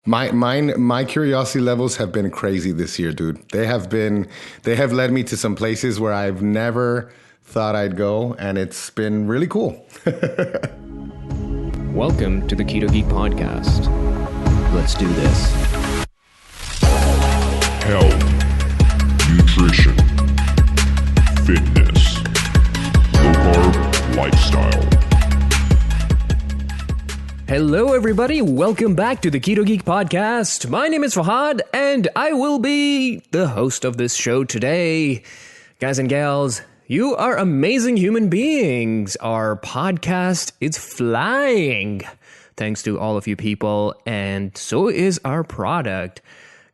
My curiosity levels have been crazy this year, dude. They have led me to some places where I've never thought I'd go, and it's been really cool. Welcome to the Ketogeek podcast. Let's do this. Health, nutrition, fitness, low-carb lifestyle. Hello, everybody. Welcome back to the Ketogeek podcast. My name is Fahad, and I will be the host of this show today. Guys and gals, you are amazing human beings. Our podcast is flying, thanks to all of you people, and so is our product.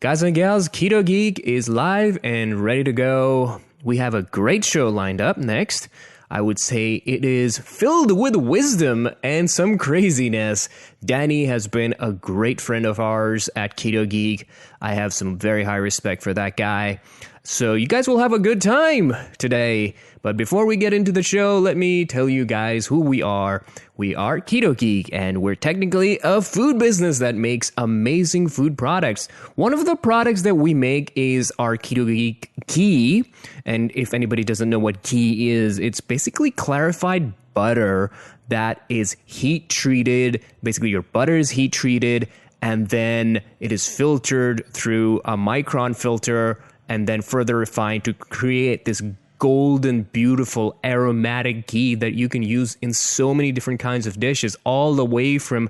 Guys and gals, Ketogeek is live and ready to go. We have a great show lined up next. I would say it is filled with wisdom and some craziness. Danny has been a great friend of ours at Ketogeek. I have some very high respect for that guy. So you guys will have a good time today. But before we get into the show, let me tell you guys who we are. We are Ketogeek, and we're technically a food business that makes amazing food products. One of the products that we make is our Ketogeek ghee. And if anybody doesn't know what ghee is, it's basically clarified butter that is heat treated. Basically, your butter is heat treated, and then it is filtered through a micron filter and then further refined to create this golden, beautiful, aromatic ghee that you can use in so many different kinds of dishes, all the way from,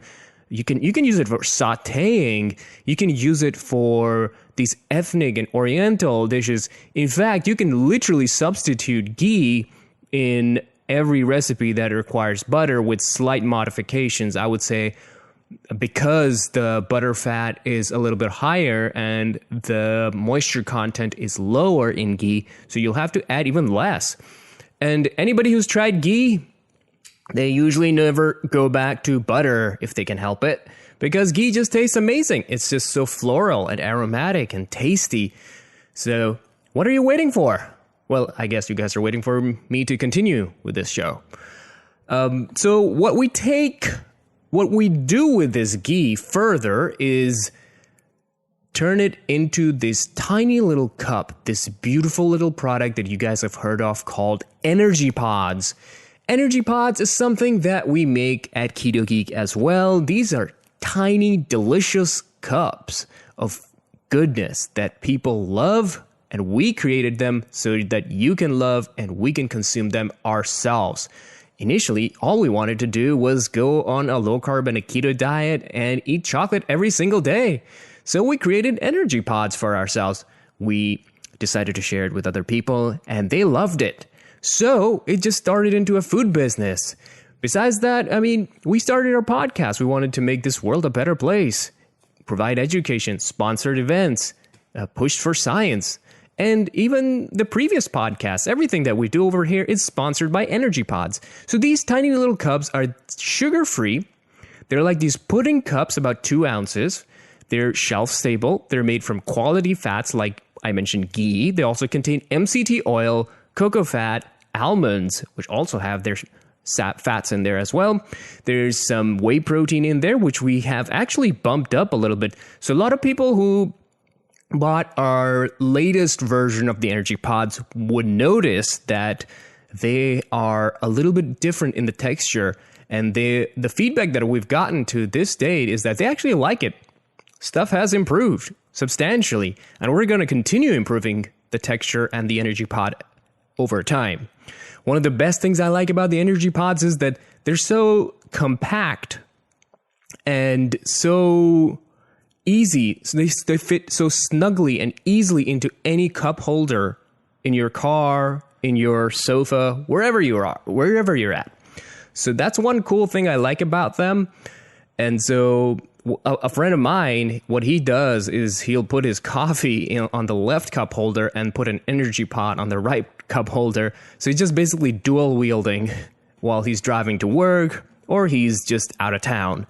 you can use it for sautéing, you can use it for these ethnic and oriental dishes. In fact, you can literally substitute ghee in every recipe that requires butter with slight modifications. I would say because the butter fat is a little bit higher and the moisture content is lower in ghee, so you'll have to add even less. And anybody who's tried ghee, they usually never go back to butter if they can help it, because ghee just tastes amazing. It's just so floral and aromatic and tasty. So what are you waiting for? Well, I guess you guys are waiting for me to continue with this show. So what we do with this ghee further is turn it into this tiny little cup, this beautiful little product that you guys have heard of called energy pods. Energy pods is something that we make at Ketogeek as well. These are tiny, delicious cups of goodness that people love, and we created them so that you can love and we can consume them ourselves. Initially, all we wanted to do was go on a low-carb and a keto diet and eat chocolate every single day. So we created energy pods for ourselves. We decided to share it with other people, and they loved it. So it just started into a food business. Besides that, we started our podcast. We wanted to make this world a better place, provide education, sponsored events, pushed for science. And even the previous podcast, everything that we do over here is sponsored by energy pods. So these tiny little cups are sugar-free. They're like these pudding cups, about 2 ounces. They're shelf-stable. They're made from quality fats like I mentioned ghee. They also contain MCT oil, cocoa fat, almonds, which also have their fats in there as well. There's some whey protein in there, which we have actually bumped up a little bit. So a lot of people who bought our latest version of the energy pods would notice that they are a little bit different in the texture, and the feedback that we've gotten to this date is that they actually like it. Stuff has improved substantially, and we're going to continue improving the texture and the energy pod over time. One of the best things I like about the energy pods is that they're so compact and so easy. So they fit so snugly and easily into any cup holder in your car, in your sofa, wherever you're at. So that's one cool thing I like about them. And so a friend of mine, what he does is he'll put his coffee on the left cup holder and put an energy pod on the right cup holder. So he's just basically dual wielding while he's driving to work or he's just out of town.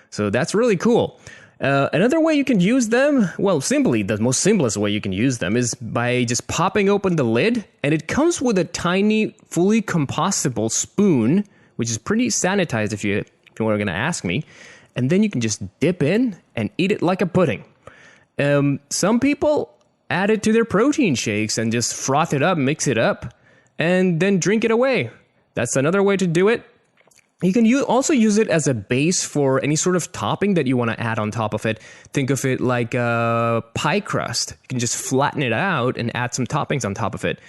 So that's really cool. Another way you can use them, well, simply, the most simplest way you can use them is by just popping open the lid, and it comes with a tiny, fully compostable spoon, which is pretty sanitized if you were going to ask me. and then you can just dip in and eat it like a pudding. Some people add it to their protein shakes and just froth it up, mix it up, and then drink it away. That's another way to do it. You can also use it as a base for any sort of topping that you want to add on top of it. Think of it like a pie crust. You can just flatten it out and add some toppings on top of it.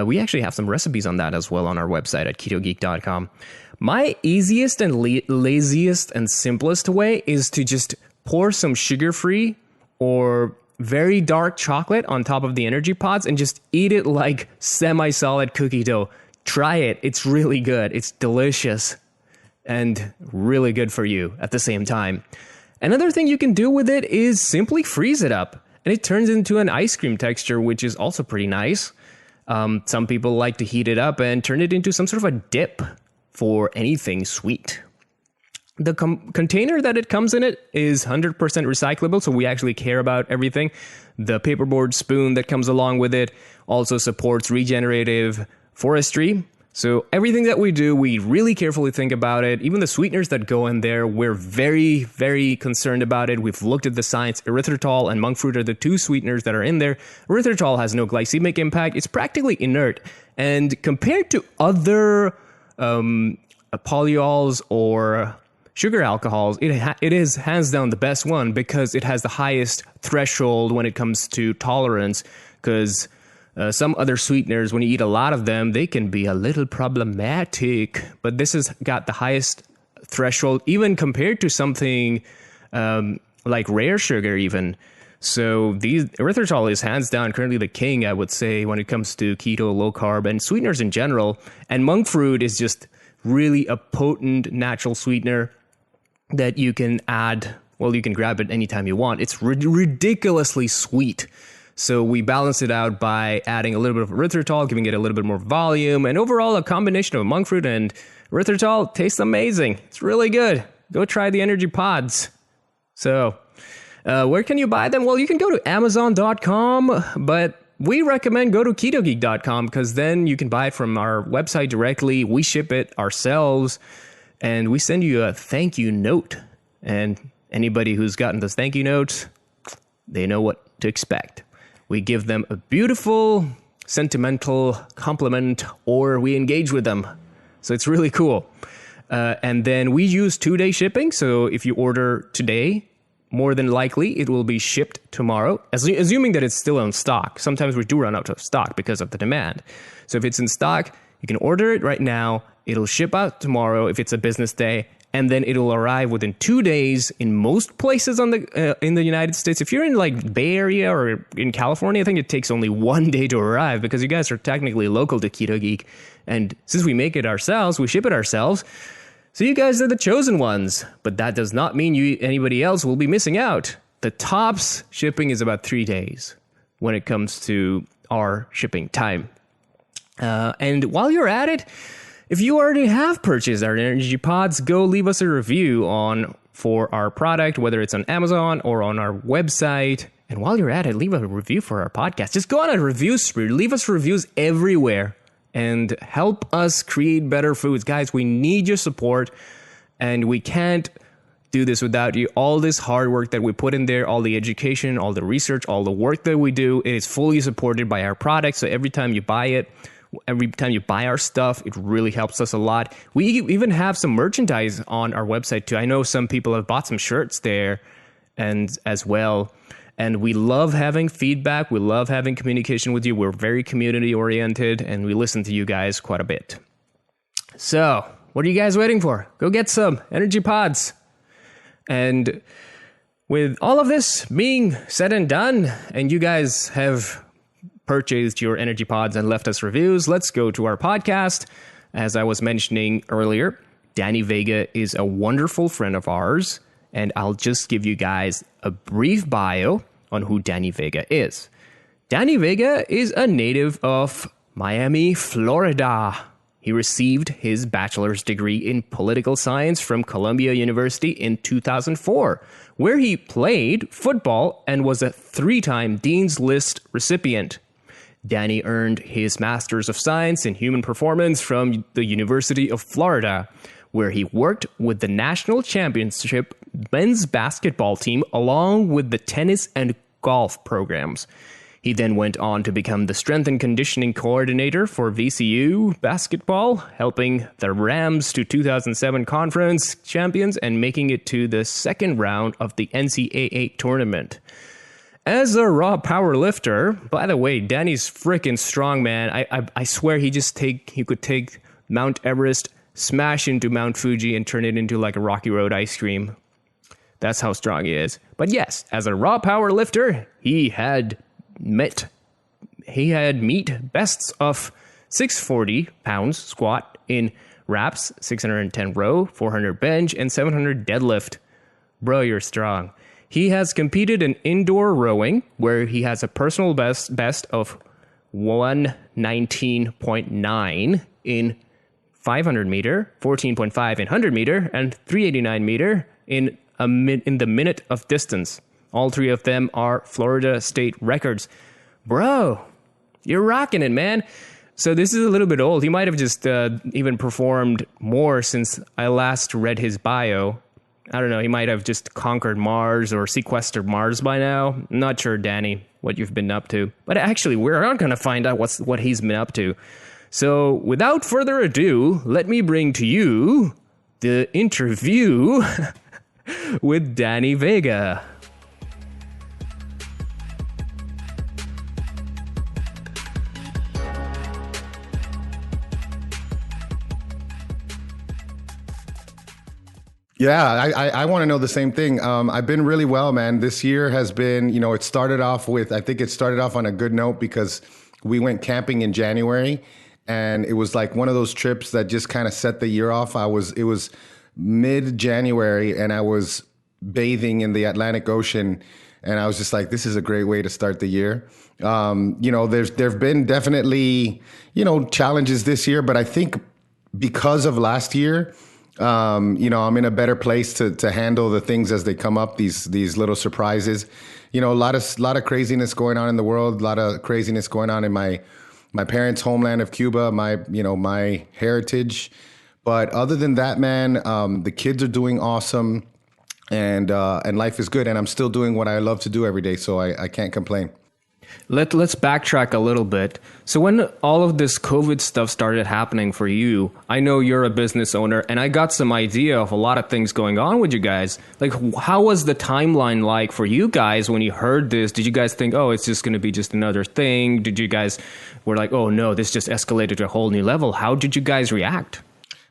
We actually have some recipes on that as well on our website at Ketogeek.com. My easiest and laziest and simplest way is to just pour some sugar-free or very dark chocolate on top of the energy pods and just eat it like semi-solid cookie dough. Try it. It's really good. It's delicious and really good for you at the same time. Another thing you can do with it is simply freeze it up, and it turns into an ice cream texture, which is also pretty nice. Some people like to heat it up and turn it into some sort of a dip for anything sweet. The container that it comes in it is 100% recyclable, so we actually care about everything. The paperboard spoon that comes along with it also supports regenerative forestry. So everything that we do, we really carefully think about it. Even the sweeteners that go in there, we're very, very concerned about it. We've looked at the science. Erythritol and monk fruit are the two sweeteners that are in there. Erythritol has no glycemic impact. It's practically inert. And compared to other polyols or sugar alcohols, it is hands down the best one because it has the highest threshold when it comes to tolerance. Because some other sweeteners, when you eat a lot of them, they can be a little problematic. But this has got the highest threshold, even compared to something like rare sugar even. So erythritol is hands down currently the king, I would say, when it comes to keto, low carb, and sweeteners in general. And monk fruit is just really a potent natural sweetener that you can add. Well, you can grab it anytime you want. It's ridiculously sweet. So we balance it out by adding a little bit of erythritol, giving it a little bit more volume, and overall a combination of monk fruit and erythritol tastes amazing. It's really good. Go try the energy pods. So where can you buy them? Well, you can go to Amazon.com, but we recommend go to Ketogeek.com because then you can buy it from our website directly. We ship it ourselves, and we send you a thank you note. And anybody who's gotten those thank you notes, they know what to expect. We give them a beautiful, sentimental compliment, or we engage with them. So it's really cool. And then we use 2-day shipping. So if you order today, more than likely it will be shipped tomorrow, assuming that it's still in stock. Sometimes we do run out of stock because of the demand. So if it's in stock, you can order it right now. It'll ship out tomorrow if it's a business day. And then it'll arrive within 2 days in most places in the United States. If you're in like Bay Area or in California, I think it takes only 1 day to arrive because you guys are technically local to Ketogeek. And since we make it ourselves, we ship it ourselves. So you guys are the chosen ones. But that does not mean anybody else will be missing out. The tops shipping is about 3 days when it comes to our shipping time. And while you're at it, if you already have purchased our energy pods, go leave us a review for our product, whether it's on Amazon or on our website. And while you're at it, leave a review for our podcast. Just go on a review spree. Leave us reviews everywhere and help us create better foods. Guys, we need your support, and we can't do this without you. All this hard work that we put in there, all the education, all the research, all the work that we do, it is fully supported by our product. So every time you buy our stuff, it really helps us a lot. We even have some merchandise on our website too. I know some people have bought some shirts there and as well. And we love having feedback. We love having communication with you. We're very community oriented and we listen to you guys quite a bit. So what are you guys waiting for? Go get some energy pods. And with all of this being said and done, and you guys have purchased your energy pods and left us reviews, let's go to our podcast. As I was mentioning earlier, Danny Vega is a wonderful friend of ours, and I'll just give you guys a brief bio on who Danny Vega is. Danny Vega is a native of Miami, Florida. He received his bachelor's degree in political science from Columbia University in 2004, where he played football and was a 3-time Dean's List recipient. Danny earned his Master's of Science in Human Performance from the University of Florida, where he worked with the national championship men's basketball team along with the tennis and golf programs. He then went on to become the strength and conditioning coordinator for VCU basketball, helping the Rams to 2007 conference champions and making it to the second round of the NCAA tournament. As a raw power lifter, by the way, Danny's freaking strong, man. I swear he could take Mount Everest, smash into Mount Fuji, and turn it into like a Rocky Road ice cream. That's how strong he is. But yes, as a raw power lifter, he had meet bests of 640 pounds squat in reps, 610 row, 400 bench, and 700 deadlift. Bro, you're strong. He has competed in indoor rowing, where he has a personal best of 119.9 in 500 meter, 14.5 in 100 meter, and 389 meter in the minute of distance. All three of them are Florida state records. Bro, you're rocking it, man. So this is a little bit old. He might have just even performed more since I last read his bio. I don't know. He might have just conquered Mars or sequestered Mars by now. I'm not sure, Danny, what you've been up to. But actually, we're not going to find out what he's been up to. So without further ado, let me bring to you the interview with Danny Vega. Yeah, I want to know the same thing. I've been really well, man. This year has been, it started off on a good note because we went camping in January, and it was like one of those trips that just kind of set the year off. It was mid-January, and I was bathing in the Atlantic Ocean, and I was just like, this is a great way to start the year. There've been definitely, challenges this year, but I think because of last year, I'm in a better place to handle the things as they come up, these little surprises. A lot of craziness going on in the world, a lot of craziness going on in my parents' homeland of Cuba, my heritage. But other than that, man, the kids are doing awesome, and life is good, and I'm still doing what I love to do every day, so I can't complain. Let's backtrack a little bit. So when all of this COVID stuff started happening for you, I know you're a business owner, and I got some idea of a lot of things going on with you guys. Like, how was the timeline like for you guys when you heard this? Did you guys think, oh, it's just going to be just another thing? Did you guys were like, oh no, this just escalated to a whole new level? How did you guys react?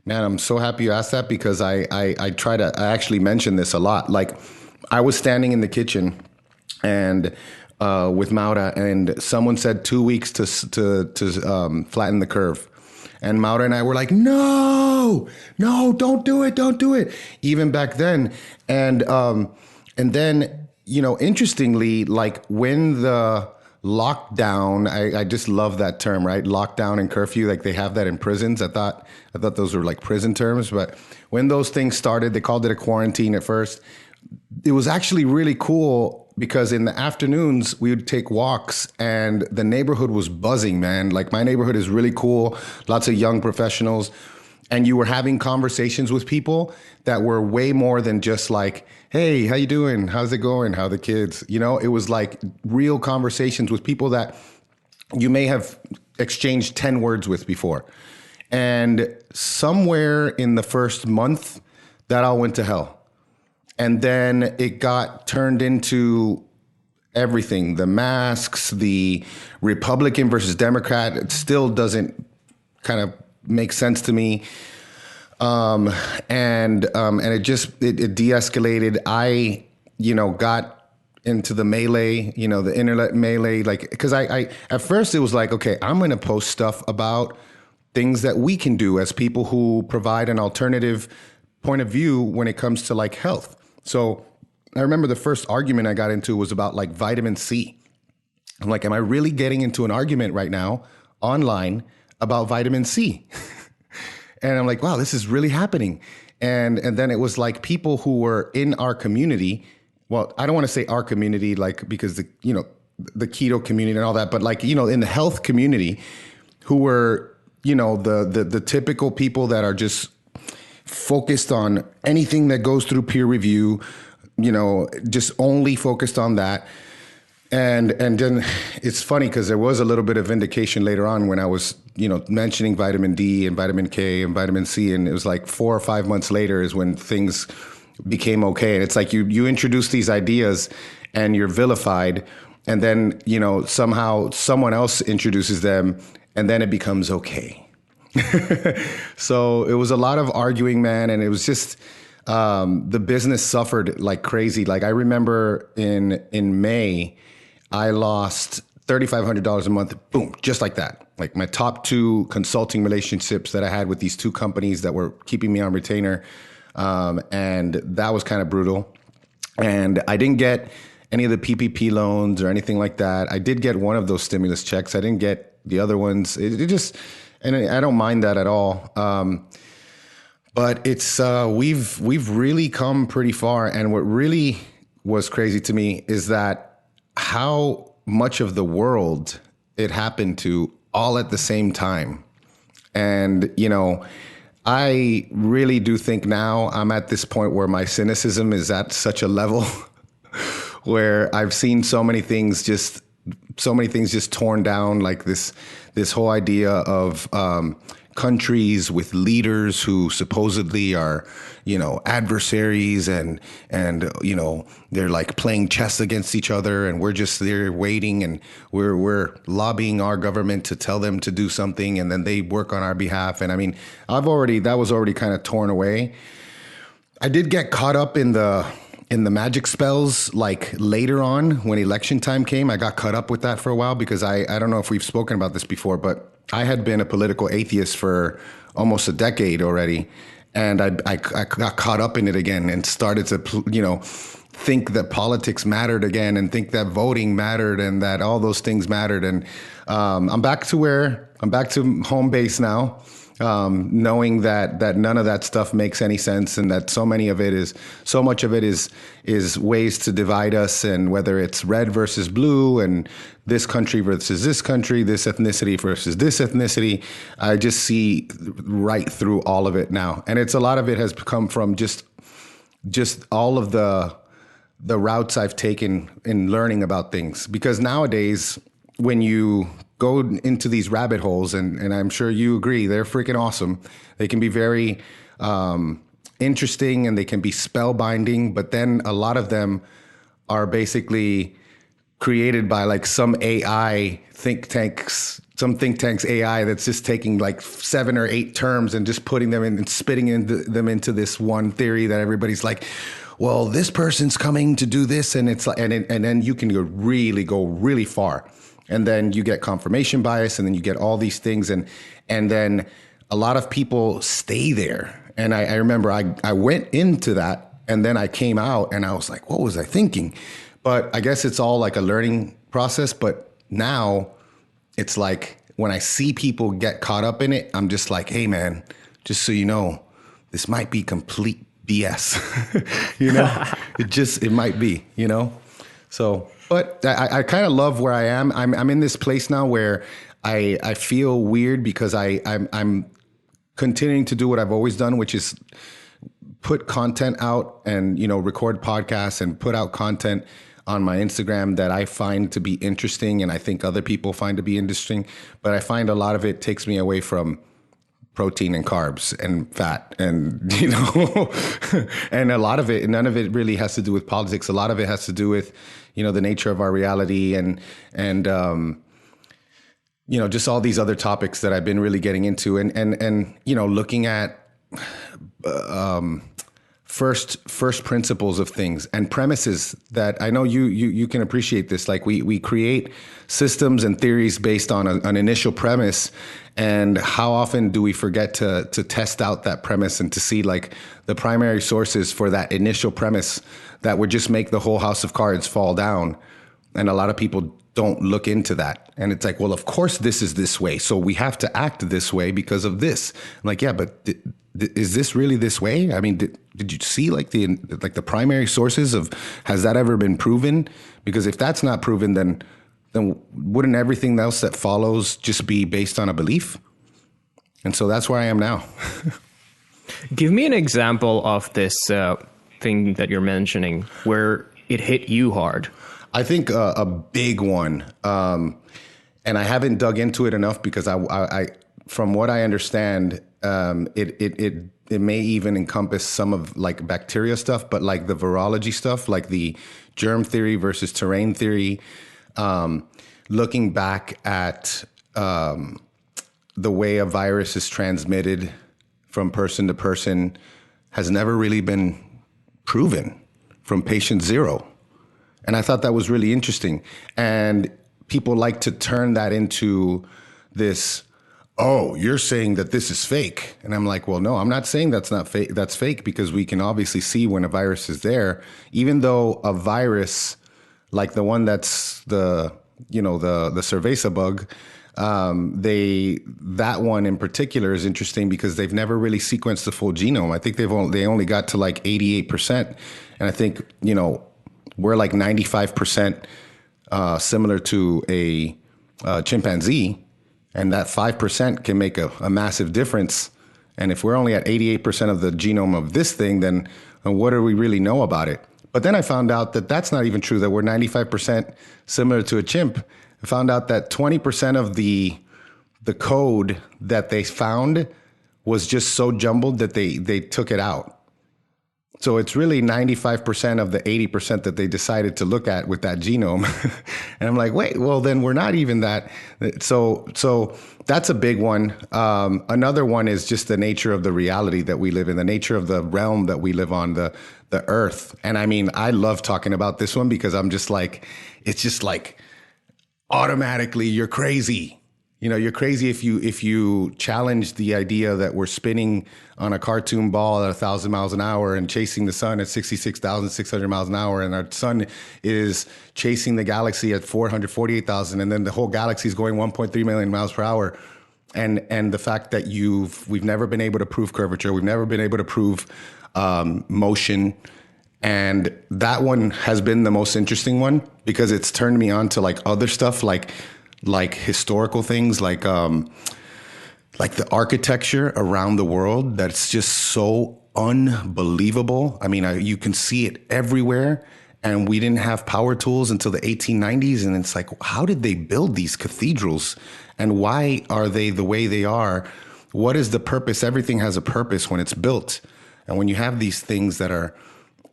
Man, I'm so happy you asked that, because I actually mention this a lot. Like, I was standing in the kitchen and with Maura, and someone said 2 weeks to flatten the curve. And Maura and I were like, no, don't do it. Even back then. And then, interestingly, like when the lockdown, I just love that term, right? Lockdown and curfew, like they have that in prisons. I thought those were like prison terms, but when those things started, they called it a quarantine at first. It was actually really cool because in the afternoons we would take walks and the neighborhood was buzzing, man. Like, my neighborhood is really cool. Lots of young professionals. And you were having conversations with people that were way more than just like, hey, how you doing? How's it going? How are the kids? It was like real conversations with people that you may have exchanged 10 words with before. And somewhere in the first month, that all went to hell. And then it got turned into everything. The masks, the Republican versus Democrat, it still doesn't kind of make sense to me. And it de-escalated. I, got into the melee, the internet melee, like, because I at first it was like, okay, I'm going to post stuff about things that we can do as people who provide an alternative point of view when it comes to like health. So I remember the first argument I got into was about like vitamin C. I'm like, am I really getting into an argument right now online about vitamin C? And I'm like, wow, this is really happening. And then it was like people who were in our community. Well, I don't want to say our community, like, because the keto community and all that, but like, in the health community, who were, the typical people that are just focused on anything that goes through peer review, just only focused on that. And then it's funny because there was a little bit of vindication later on when I was, mentioning vitamin D and vitamin K and vitamin C. And it was like 4 or 5 months later is when things became okay. And it's like you introduce these ideas and you're vilified. And then, somehow someone else introduces them and then it becomes okay. So it was a lot of arguing, man. And it was just, the business suffered like crazy. Like I remember in May, I lost $3,500 a month, boom, just like that. Like my top 2 consulting relationships that I had with these 2 companies that were keeping me on retainer. And that was kind of brutal. And I didn't get any of the PPP loans or anything like that. I did get one of those stimulus checks. I didn't get the other ones. It just, and I don't mind that at all. But it's, we've really come pretty far. And what really was crazy to me is that how much of the world it happened to all at the same time. And, I really do think now I'm at this point where my cynicism is at such a level where I've seen so many things just torn down, like this whole idea of countries with leaders who supposedly are, adversaries and they're like playing chess against each other, and we're just there waiting, and we're lobbying our government to tell them to do something, and then they work on our behalf. And I mean, that was already kind of torn away. I did get caught up in the magic spells, like later on when election time came. I got caught up with that for a while because I don't know if we've spoken about this before, but I had been a political atheist for almost a decade already. And I got caught up in it again and started to, think that politics mattered again and think that voting mattered and that all those things mattered. And I'm back to home base now, knowing that none of that stuff makes any sense, and that so much of it is ways to divide us, and whether it's red versus blue and this country versus this country, this ethnicity versus this ethnicity. I just see right through all of it now. And a lot of it has come from just all of the routes I've taken in learning about things. Because nowadays, when you go into these rabbit holes, and I'm sure you agree, they're freaking awesome. They can be very interesting and they can be spellbinding, but then a lot of them are basically created by like some think tank's AI that's just taking like 7 or 8 terms and just putting them in and spitting them into this one theory that everybody's like, well, this person's coming to do this, and it's like, and then you can go really far. And then you get confirmation bias, and then you get all these things. And then a lot of people stay there. And I remember I went into that, and then I came out and I was like, what was I thinking? But I guess it's all like a learning process. But now it's like when I see people get caught up in it, I'm just like, hey, man, just so you know, this might be complete BS. It might be, So, but I kind of love where I am. I'm in this place now where I feel weird because I'm continuing to do what I've always done, which is put content out and, record podcasts and put out content on my Instagram that I find to be interesting and I think other people find to be interesting. But I find a lot of it takes me away from protein and carbs and fat and, and a lot of it, none of it really has to do with politics. A lot of it has to do with, the nature of our reality and just all these other topics that I've been really getting into and looking at first principles of things and premises that I know you can appreciate this. Like we create systems and theories based on an initial premise, and how often do we forget to test out that premise and to see like the primary sources for that initial premise that would just make the whole house of cards fall down. And a lot of people don't look into that. And it's like, well, of course this is this way, so we have to act this way because of this. I'm like, yeah, but is this really this way? I mean, did you see like the primary sources of, has that ever been proven? Because if that's not proven, then wouldn't everything else that follows just be based on a belief? And so that's where I am now. Give me an example of this thing that you're mentioning where it hit you hard. I think a big one, and I haven't dug into it enough because I from what I understand, it may even encompass some of like bacteria stuff, but like the virology stuff, like the germ theory versus terrain theory, looking back at the way a virus is transmitted from person to person has never really been proven from patient zero. And I thought that was really interesting. And people like to turn that into this, oh, you're saying that this is fake. And I'm like, well, no, I'm not saying that's not fake. That's fake because we can obviously see when a virus is there, even though a virus like the one that's the cerveza bug, that one in particular is interesting because they've never really sequenced the full genome. I think they only got to like 88%. And I think, we're like 95% similar to a chimpanzee. And that 5% can make a massive difference. And if we're only at 88% of the genome of this thing, then what do we really know about it? But then I found out that that's not even true, that we're 95% similar to a chimp. I found out that 20% of the code that they found was just so jumbled that they took it out. So it's really 95% of the 80% that they decided to look at with that genome. And I'm like, wait, well, then we're not even that. So that's a big one. Another one is just the nature of the reality that we live in, the nature of the realm that we live on, the earth. And I mean, I love talking about this one because I'm just like, it's just like automatically you're crazy. You're crazy if you challenge the idea that we're spinning on a cartoon ball at 1,000 miles an hour and chasing the sun at 66,600 miles an hour, and our sun is chasing the galaxy at 448,000, and then the whole galaxy is going 1.3 million miles per hour. And the fact that we've never been able to prove curvature, we've never been able to prove motion. And that one has been the most interesting one because it's turned me on to like other stuff, like historical things, like the architecture around the world that's just so unbelievable. I mean, you can see it everywhere. And we didn't have power tools until the 1890s. And it's like, how did they build these cathedrals? And why are they the way they are? What is the purpose? Everything has a purpose when it's built. And when you have these things that are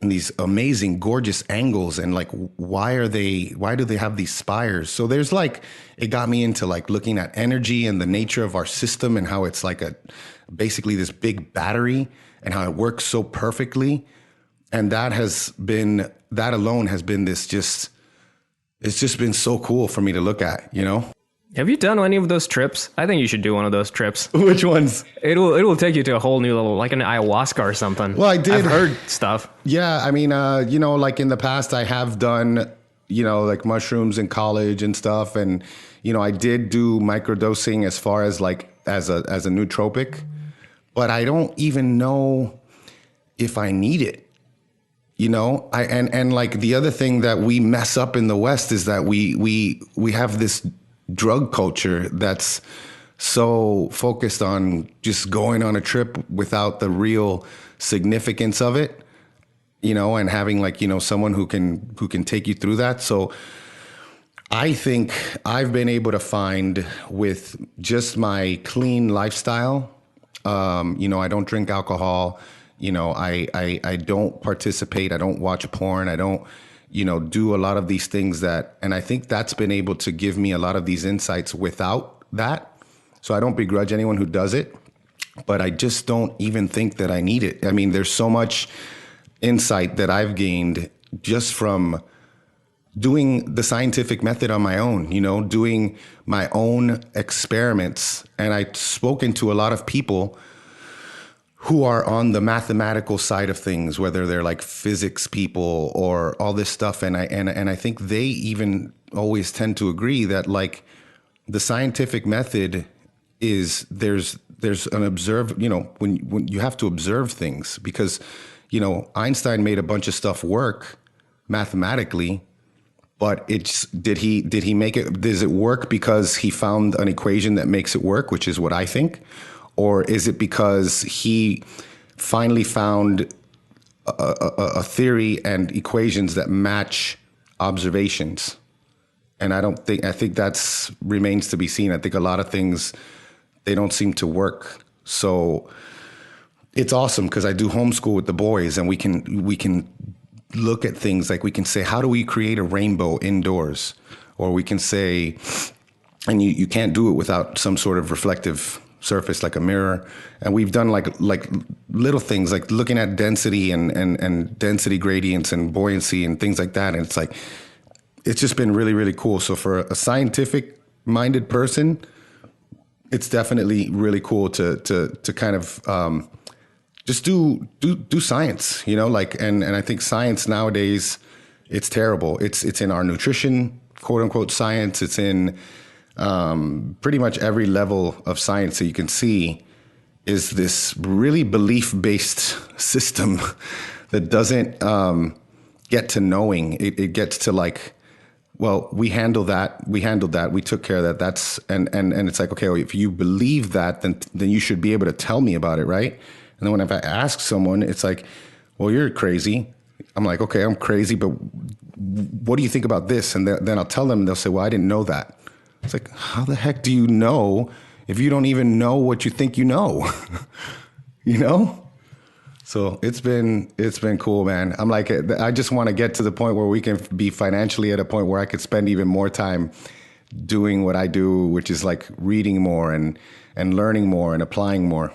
in these amazing, gorgeous angles, and like, why do they have these spires? So there's like, it got me into like looking at energy and the nature of our system and how it's like basically this big battery and how it works so perfectly. And that alone has been it's just been so cool for me to look at, Have you done any of those trips? I think you should do one of those trips. Which ones? It will take you to a whole new level, like an ayahuasca or something. Well, I did. I've heard stuff. Yeah, I mean, like in the past, I have done, like mushrooms in college and stuff, and I did do microdosing as far as like as a nootropic, but I don't even know if I need it. And like the other thing that we mess up in the West is that we have this drug culture that's so focused on just going on a trip without the real significance of it, and having like, someone who can take you through that. So I think I've been able to find with just my clean lifestyle, I don't drink alcohol, I don't participate, I don't watch porn, I don't do a lot of these things and I think that's been able to give me a lot of these insights without that. So I don't begrudge anyone who does it, but I just don't even think that I need it. I mean, there's so much insight that I've gained just from doing the scientific method on my own, doing my own experiments. And I've spoken to a lot of people who are on the mathematical side of things, whether they're like physics people or all this stuff. And I think they even always tend to agree that like the scientific method is there's an when you have to observe things because, Einstein made a bunch of stuff work mathematically, but did he make it? Does it work because he found an equation that makes it work, which is what I think? Or is it because he finally found a theory and equations that match observations. And I think that's remains to be seen. I think a lot of things, they don't seem to work. So it's awesome because I do homeschool with the boys, and we can look at things like, we can say, how do we create a rainbow indoors? Or we can say, and you can't do it without some sort of reflective surface like a mirror. And we've done like little things like looking at density and density gradients and buoyancy and things like that. And it's just been really, really cool. So for a scientific minded person, it's definitely really cool to kind of just do science, and I think science nowadays, it's terrible. It's in our nutrition, quote unquote science. It's in pretty much every level of science that you can see is this really belief-based system that doesn't get to knowing. It gets to like, well, we handled that. We took care of that. And it's like, okay, well, if you believe that, then you should be able to tell me about it, right? And then if I ask someone, it's like, well, you're crazy. I'm like, okay, I'm crazy, but what do you think about this? And then I'll tell them, they'll say, well, I didn't know that. It's like, how the heck do you know if you don't even know what you think you know? So it's been cool, man. I'm like, I just want to get to the point where we can be financially at a point where I could spend even more time doing what I do, which is like reading more and learning more and applying more.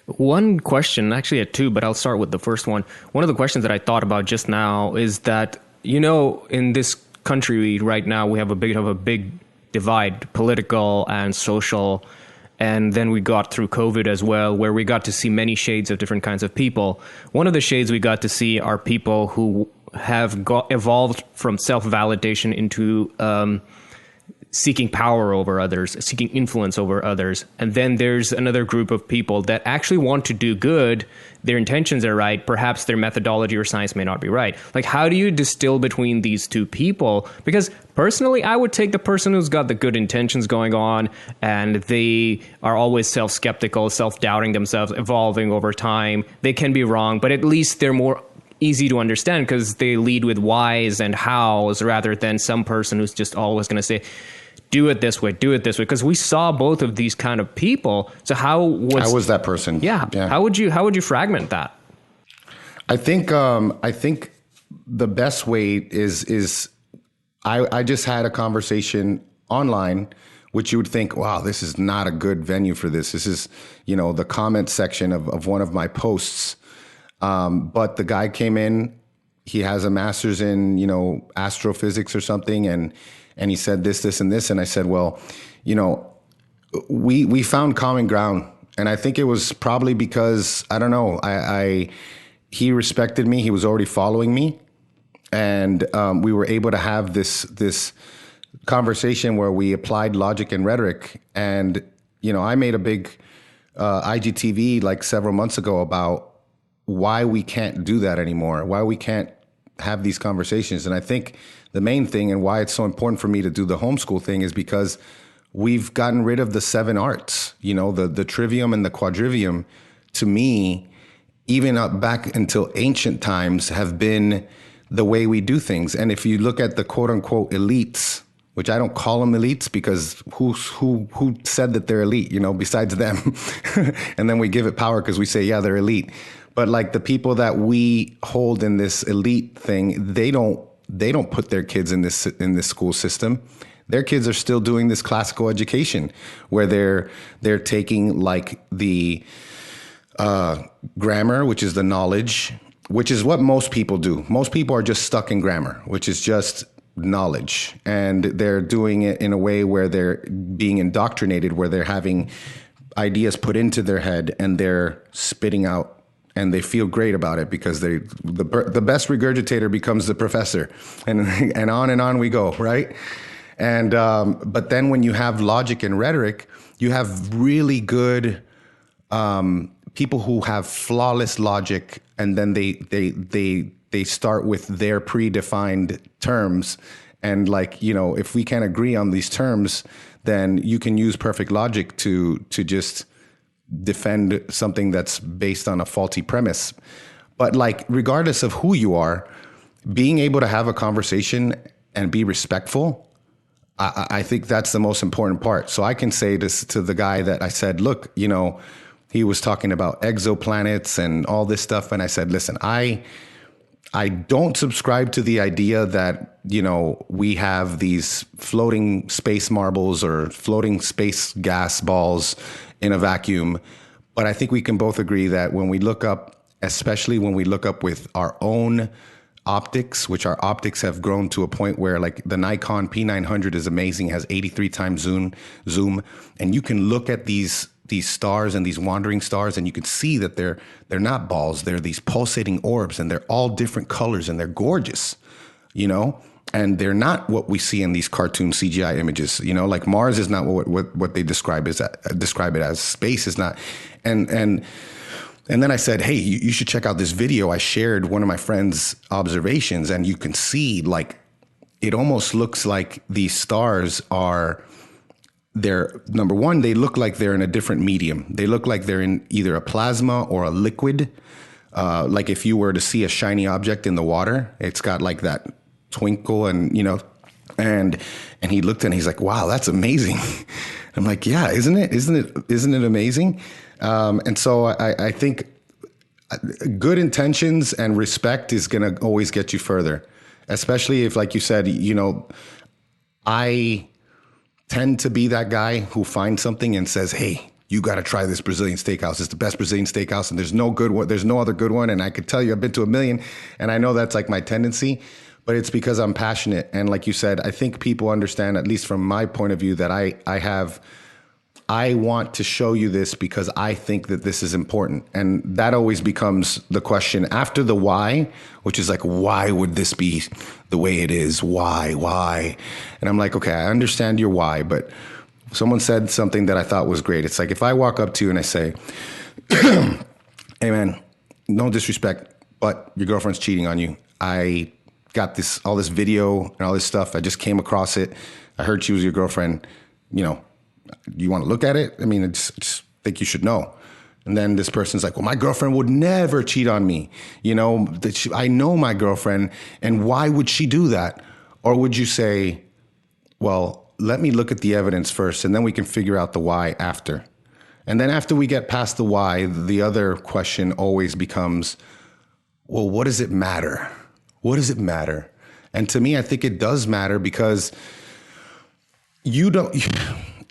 One question, actually I had two, but I'll start with the first one. One of the questions that I thought about just now is that, in this country right now, we have a big divide, political and social. And then we got through COVID as well, where we got to see many shades of different kinds of people. One of the shades we got to see are people who have evolved from self-validation into seeking power over others, seeking influence over others. And then there's another group of people that actually want to do good. Their intentions are right. Perhaps their methodology or science may not be right. Like, how do you distill between these two people? Because personally, I would take the person who's got the good intentions going on and they are always self-skeptical, self-doubting themselves, evolving over time. They can be wrong, but at least they're more easy to understand because they lead with whys and hows rather than some person who's just always going to say, do it this way, because we saw both of these kind of people. So how was that person? Yeah. How would you fragment that? I think the best way is I just had a conversation online, which you would think, wow, this is not a good venue for this. This is, the comment section of one of my posts. But the guy came in, he has a master's in, astrophysics or something. And he said this, and this. And I said, well, we found common ground. And I think it was probably because, I don't know, he respected me. He was already following me. And we were able to have this conversation where we applied logic and rhetoric. And, I made a big IGTV like several months ago about why we can't do that anymore, why we can't have these conversations. And I think the main thing and why it's so important for me to do the homeschool thing is because we've gotten rid of the 7 arts, the trivium and the quadrivium, to me, even up back until ancient times, have been the way we do things. And if you look at the quote unquote elites, which I don't call them elites because who said that they're elite, besides them. And then we give it power because we say, yeah, they're elite. But like the people that we hold in this elite thing, they don't put their kids in this school system. Their kids are still doing this classical education where they're taking like the grammar, which is the knowledge, which is what most people do. Most people are just stuck in grammar, which is just knowledge. And they're doing it in a way where they're being indoctrinated, where they're having ideas put into their head and they're spitting out. And they feel great about it because the best regurgitator becomes the professor, and on we go, right? And but then when you have logic and rhetoric, you have really good people who have flawless logic, and then they start with their predefined terms, and like if we can't agree on these terms, then you can use perfect logic to just defend something that's based on a faulty premise. But like, regardless of who you are, being able to have a conversation and be respectful, I think that's the most important part. So I can say this to the guy that I said, look, you know, he was talking about exoplanets and all this stuff. And I said, listen, I don't subscribe to the idea that, you know, we have these floating space marbles or floating space gas balls in a vacuum. But I think we can both agree that when we look up, especially when we look up with our own optics, which our optics have grown to a point where, like, the Nikon P900 is amazing, has 83 times zoom, and you can look at these stars and these wandering stars, and you can see that they're not balls, they're these pulsating orbs, and they're all different colors, and they're gorgeous, you know, and they're not what we see in these cartoon CGI images, you know, like Mars is not what they describe it as, space is not, and then I said, hey, you should check out this video. I shared one of my friend's observations, and you can see, like, it almost looks like these stars they're, number one, they look like they're in a different medium. They look like they're in either a plasma or a liquid. Like if you were to see a shiny object in the water, it's got like that twinkle, and, you know, and he looked and he's like, wow, that's amazing. I'm like, yeah, isn't it amazing? And so I think good intentions and respect is going to always get you further, especially if, like you said, you know, I tend to be that guy who finds something and says, hey, you got to try this Brazilian steakhouse. It's the best Brazilian steakhouse, and there's no good one. There's no other good one. And I could tell you I've been to 1,000,000, and I know that's like my tendency, but it's because I'm passionate. And like you said, I think people understand, at least from my point of view, that I want to show you this because I think that this is important. And that always becomes the question after the why, which is like, why would this be the way it is? Why? And I'm like, okay, I understand your why, but someone said something that I thought was great. It's like, if I walk up to you and I say, hey man, no disrespect, but your girlfriend's cheating on you. I got all this video and all this stuff. I just came across it. I heard she was your girlfriend. You know, you want to look at it? I mean, I just think you should know. And then this person's like, well, my girlfriend would never cheat on me. You know, I know my girlfriend, and why would she do that? Or would you say, well, let me look at the evidence first, and then we can figure out the why after. And then after we get past the why, the other question always becomes, well, what does it matter? What does it matter? And to me, I think it does matter, because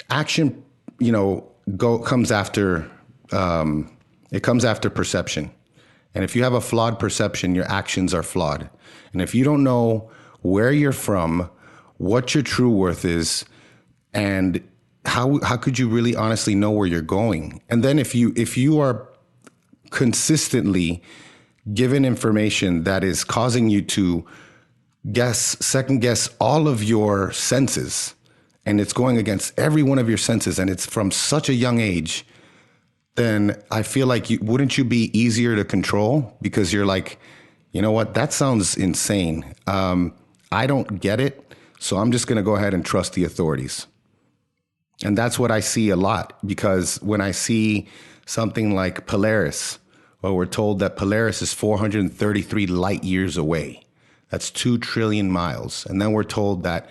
action, you know, comes after perception. And if you have a flawed perception, your actions are flawed. And if you don't know where you're from, what your true worth is, and how could you really honestly know where you're going? And then if you are consistently given information that is causing you to second guess all of your senses, and it's going against every one of your senses, and it's from such a young age, then I feel like wouldn't you be easier to control? Because you're like, you know what, that sounds insane. I don't get it, so I'm just going to go ahead and trust the authorities. And that's what I see a lot, because when I see something like Polaris, well, we're told that Polaris is 433 light years away. That's 2 trillion miles. And then we're told that,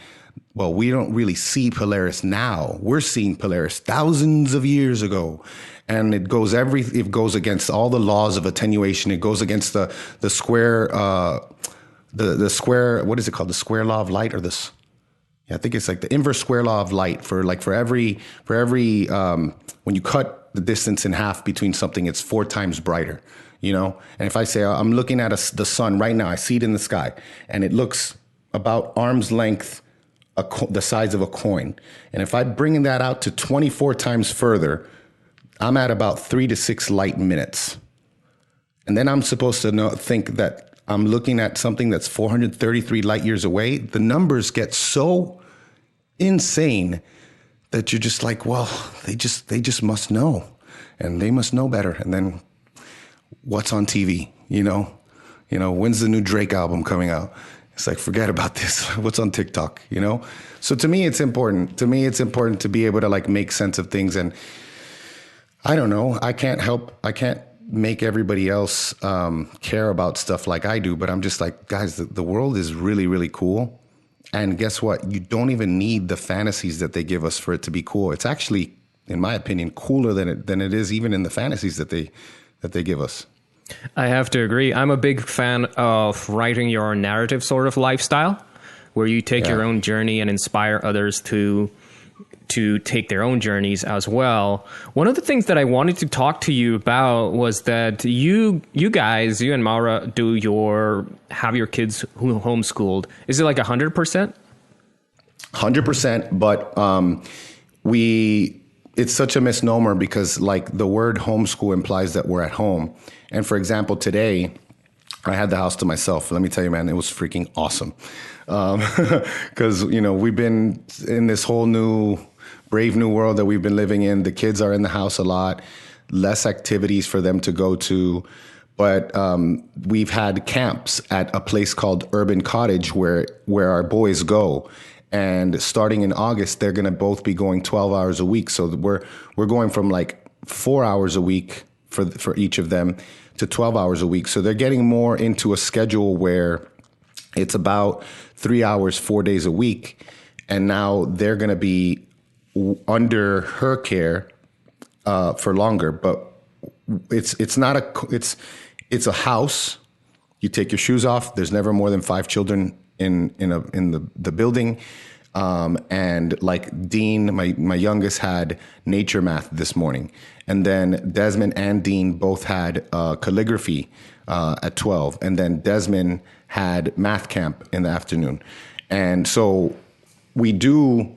well, we don't really see Polaris now. We're seeing Polaris thousands of years ago. And it goes against all the laws of attenuation. It goes against the square, the square, what is it called? The square law of light, or this? Yeah, I think it's like the inverse square law of light. For every when you cut the distance in half between something, it's 4 times brighter, you know? And if I say, I'm looking at the sun right now, I see it in the sky, and it looks about arm's length, the size of a coin. And if I bring that out to 24 times further, I'm at about 3 to 6 light minutes. And then I'm supposed to think that I'm looking at something that's 433 light years away. The numbers get so insane that you're just like, well, they just must know, and they must know better. And then what's on TV? You know, when's the new Drake album coming out? It's like, forget about this. What's on TikTok? You know? So to me, it's important. To me, it's important to be able to like make sense of things. And I don't know. I can't make everybody else care about stuff like I do, but I'm just like, guys, the world is really, really cool. And guess what? You don't even need the fantasies that they give us for it to be cool. It's actually, in my opinion, cooler than it is even in the fantasies that they give us. I have to agree. I'm a big fan of writing your own narrative sort of lifestyle, where you take your own journey and inspire others to take their own journeys as well. One of the things that I wanted to talk to you about was that you and Maura have your kids homeschooled. Is it like 100%? 100%, but it's such a misnomer because like the word homeschool implies that we're at home. And for example, today I had the house to myself. Let me tell you, man, it was freaking awesome. Because, we've been in this whole brave new world that we've been living in. The kids are in the house a lot, less activities for them to go to. But we've had camps at a place called Urban Cottage where our boys go. And starting in August, they're going to both be going 12 hours a week. So we're going from like 4 hours a week for each of them to 12 hours a week. So they're getting more into a schedule where it's about 3 hours, 4 days a week. And now they're going to be under her care for longer. But it's a house. You take your shoes off. There's never more than 5 children in the building. And like Dean, my youngest, had nature math this morning. And then Desmond and Dean both had calligraphy at 12. And then Desmond had math camp in the afternoon. And so we do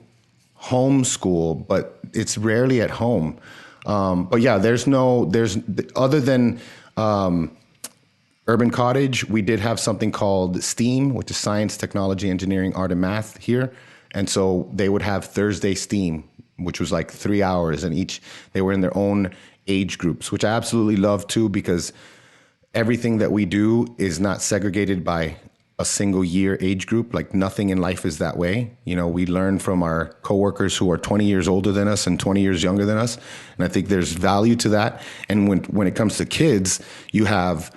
homeschool, but it's rarely at home. But yeah, there's other than Urban Cottage, we did have something called STEAM, which is science, technology, engineering, art, and math here. And so they would have Thursday STEAM, which was like 3 hours, and they were in their own age groups, which I absolutely love too, because everything that we do is not segregated by a single year age group. Like nothing in life is that way. We learn from our coworkers who are 20 years older than us and 20 years younger than us. And I think there's value to that. And when it comes to kids, you have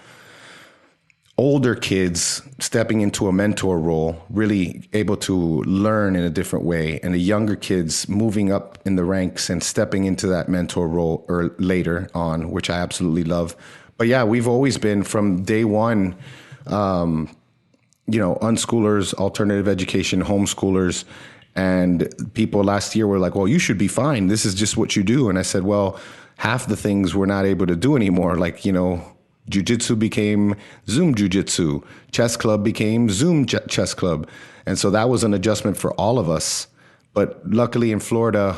older kids stepping into a mentor role, really able to learn in a different way, and the younger kids moving up in the ranks and stepping into that mentor role or later on, which I absolutely love. But yeah, we've always been from day one, unschoolers, alternative education, homeschoolers, and people last year were like, well, you should be fine. This is just what you do. And I said, well, half the things we're not able to do anymore. Like, Jiu-jitsu became Zoom Jiu-jitsu. Chess club became Zoom chess club. And so that was an adjustment for all of us. But luckily in Florida,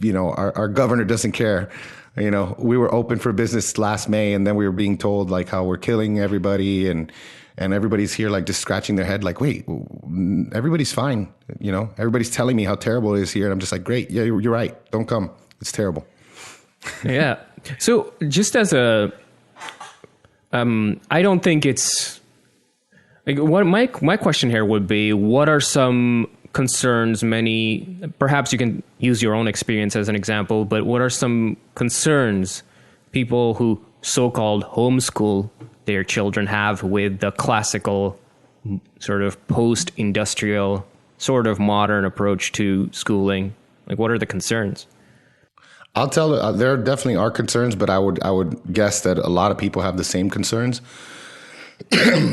our governor doesn't care. We were open for business last May, and then we were being told like how we're killing everybody, and everybody's here like just scratching their head like, wait, everybody's fine. Everybody's telling me how terrible it is here. And I'm just like, great. Yeah, you're right. Don't come. It's terrible. Yeah. So just as I don't think it's like what my question here would be, what are some concerns perhaps you can use your own experience as an example, but what are some concerns people who so-called homeschool their children have with the classical sort of post-industrial sort of modern approach to schooling? Like, what are the concerns? I'll tell there definitely are concerns, but I would guess that a lot of people have the same concerns.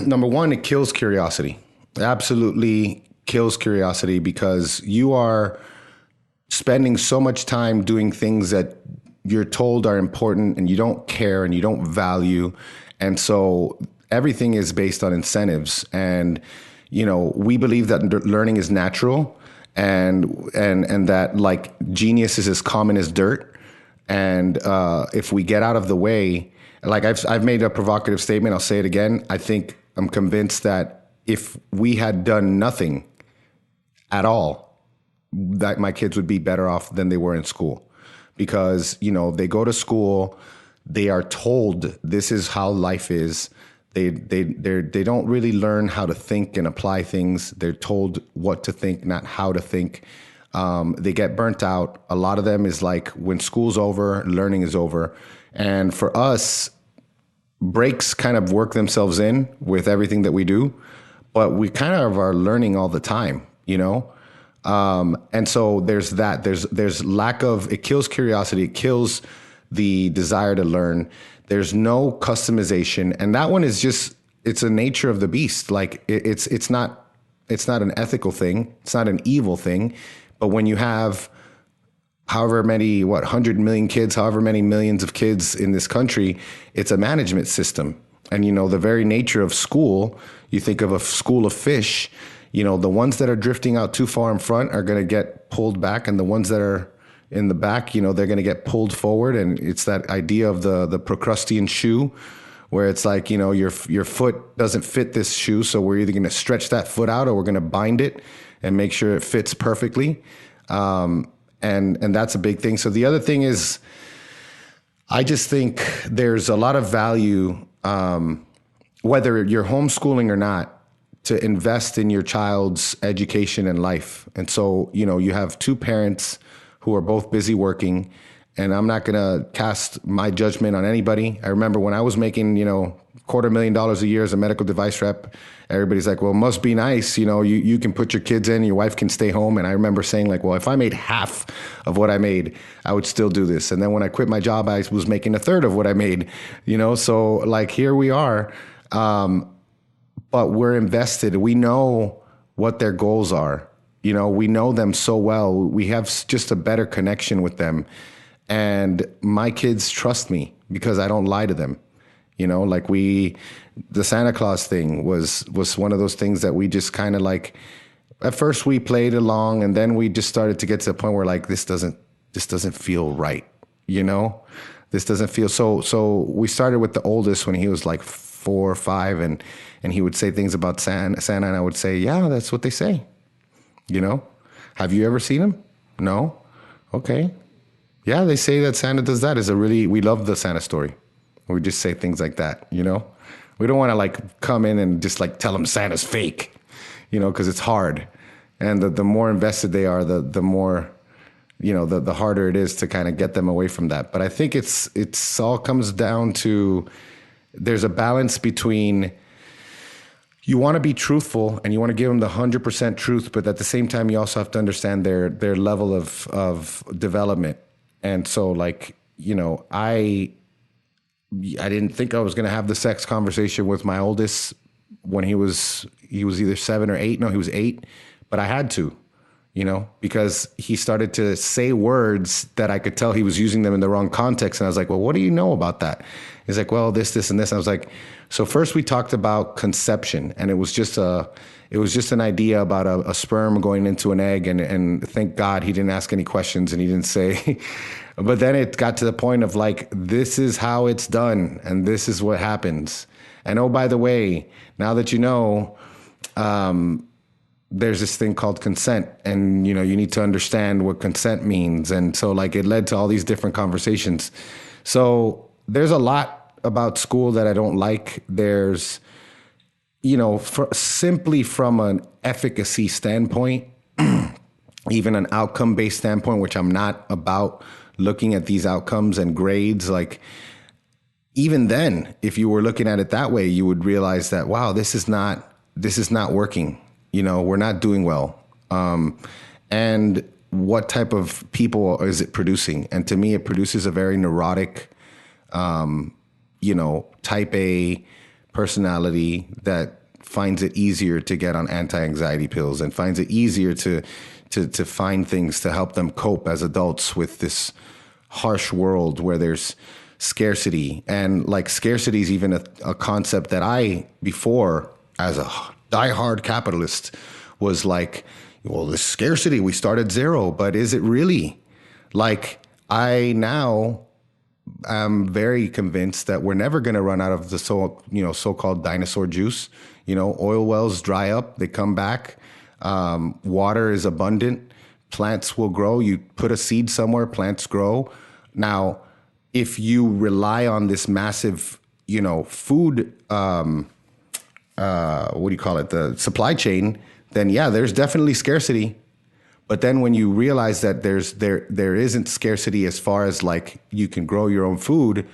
Number one, it kills curiosity. It absolutely kills curiosity, because you are spending so much time doing things that you're told are important and you don't care and you don't value. And so everything is based on incentives. And, we believe that learning is natural and that like genius is as common as dirt. And if we get out of the way, like I've made a provocative statement, I'll say it again. I'm convinced that if we had done nothing at all, that my kids would be better off than they were in school. Because, they go to school, they are told this is how life is. They don't really learn how to think and apply things. They're told what to think, not how to think. They get burnt out. A lot of them is like when school's over, learning is over. And for us, breaks kind of work themselves in with everything that we do, but we kind of are learning all the time, you know? And so there's that. There's lack of, it kills curiosity. It kills the desire to learn. There's no customization. And that one is just, it's a nature of the beast. Like it's not an ethical thing. It's not an evil thing. But when you have however many, 100 million kids, however many millions of kids in this country, it's a management system. And, you know, the very nature of school, you think of a school of fish, you know, the ones that are drifting out too far in front are going to get pulled back. And the ones that are in the back, you know, they're going to get pulled forward. And it's that idea of the Procrustean shoe, where it's like, you know, your foot doesn't fit this shoe. So we're either going to stretch that foot out or we're going to bind it and make sure it fits perfectly. And that's a big thing. So the other thing is, I just think there's a lot of value, whether you're homeschooling or not, to invest in your child's education and life. And so, you know, you have two parents who are both busy working, and I'm not going to cast my judgment on anybody. I remember when I was making, you know, $250,000 a year as a medical device rep, everybody's like, well, it must be nice. You know, you can put your kids in, your wife can stay home. And I remember saying like, well, if I made half of what I made, I would still do this. And then when I quit my job, I was making a third of what I made, you know? So like, here we are. But we're invested. We know what their goals are. You know, we know them so well. We have just a better connection with them. And my kids trust me because I don't lie to them. You know, like the Santa Claus thing was one of those things that we just kind of like, at first we played along, and then we just started to get to the point where like, this doesn't feel right. You know, this doesn't feel so we started with the oldest when he was like 4 or 5, and he would say things about Santa, and I would say, yeah, that's what they say. You know, have you ever seen him? No. Okay. Yeah, they say that Santa does that. We love the Santa story. We just say things like that, you know? We don't want to like come in and just like tell them Santa's fake, you know, because it's hard. And the more invested they are, the more, you know, the harder it is to kind of get them away from that. But I think it's all comes down to, there's a balance between, you want to be truthful and you want to give them the 100% truth, but at the same time, you also have to understand their level of development. And so like, you know, I didn't think I was going to have the sex conversation with my oldest when he was either 7 or 8. No, he was 8, but I had to, you know, because he started to say words that I could tell he was using them in the wrong context. And I was like, well, what do you know about that? He's like, well, this, and this. And I was like, so first we talked about conception, and it was just an idea about a sperm going into an egg, and thank God he didn't ask any questions and he didn't say, but then it got to the point of like, this is how it's done and this is what happens. And oh, by the way, now that you know, there's this thing called consent, and you know, you need to understand what consent means. And so like, it led to all these different conversations. So there's a lot about school that I don't like. There's, you know, simply from an efficacy standpoint, even an outcome-based standpoint, which I'm not about looking at these outcomes and grades. Like, even then, if you were looking at it that way, you would realize that, wow, this is not working. You know, we're not doing well. And what type of people is it producing? And to me, it produces a very neurotic, you know, type A personality that finds it easier to get on anti-anxiety pills and finds it easier to find things to help them cope as adults with this harsh world where there's scarcity. And like, scarcity is even a concept that I, before, as a diehard capitalist, was like, well, this scarcity, we start at 0, but is it really? Like, I now am very convinced that we're never going to run out of the so-called dinosaur juice. You know, oil wells dry up, they come back. Water is abundant. Plants will grow. You put a seed somewhere, plants grow. Now, if you rely on this massive, you know, food, what do you call it? The supply chain, then yeah, there's definitely scarcity. But then when you realize that there isn't scarcity as far as like you can grow your own food,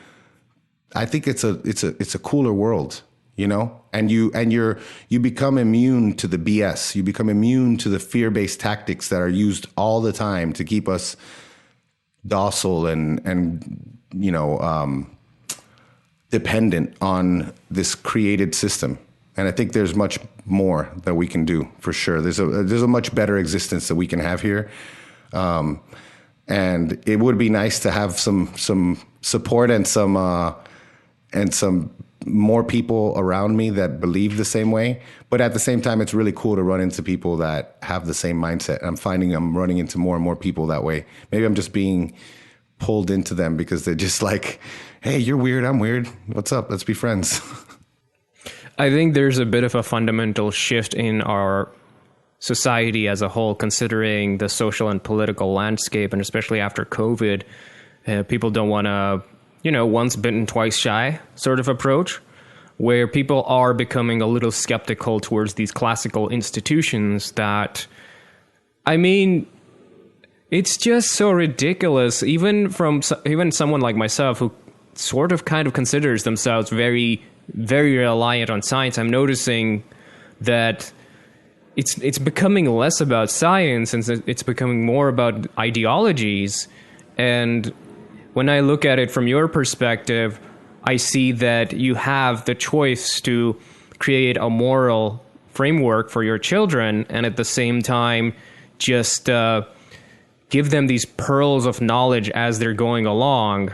I think it's a cooler world, you know? And you become immune to the BS. You become immune to the fear-based tactics that are used all the time to keep us docile and you know, dependent on this created system. And I think there's much more that we can do for sure. There's a much better existence that we can have here. And it would be nice to have some support and some more people around me that believe the same way. But at the same time, it's really cool to run into people that have the same mindset. I'm finding I'm running into more and more people that way. Maybe I'm just being pulled into them because they're just like, hey, you're weird, I'm weird. What's up? Let's be friends. I think there's a bit of a fundamental shift in our society as a whole, considering the social and political landscape, and especially after COVID, people don't want to, you know, once bitten, twice shy sort of approach, where people are becoming a little skeptical towards these classical institutions that, I mean, it's just so ridiculous, even someone like myself who sort of kind of considers themselves very, very reliant on science. I'm noticing that it's becoming less about science and it's becoming more about ideologies. And when I look at it from your perspective, I see that you have the choice to create a moral framework for your children and at the same time just give them these pearls of knowledge as they're going along.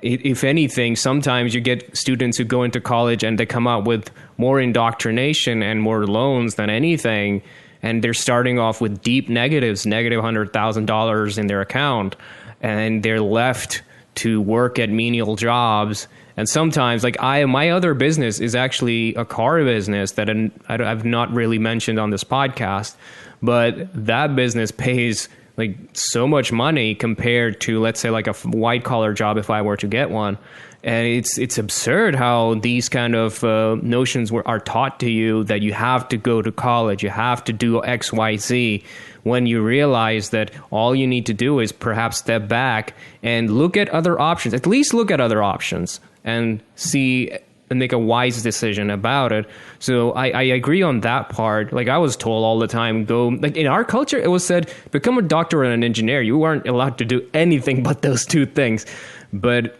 If anything, sometimes you get students who go into college and they come out with more indoctrination and more loans than anything, and they're starting off with deep negatives, negative $100,000 in their account, and they're left to work at menial jobs. And sometimes, like my other business is actually a car business that I've not really mentioned on this podcast, but that business pays like so much money compared to, let's say, like a white collar job if I were to get one. And it's absurd how these kind of notions are taught to you, that you have to go to college, you have to do X, Y, Z, when you realize that all you need to do is perhaps step back and look at other options, at least look at other options and see and make a wise decision about it. So I agree on that part. Like I was told all the time, like in our culture, it was said, become a doctor and an engineer. You weren't allowed to do anything but those two things. But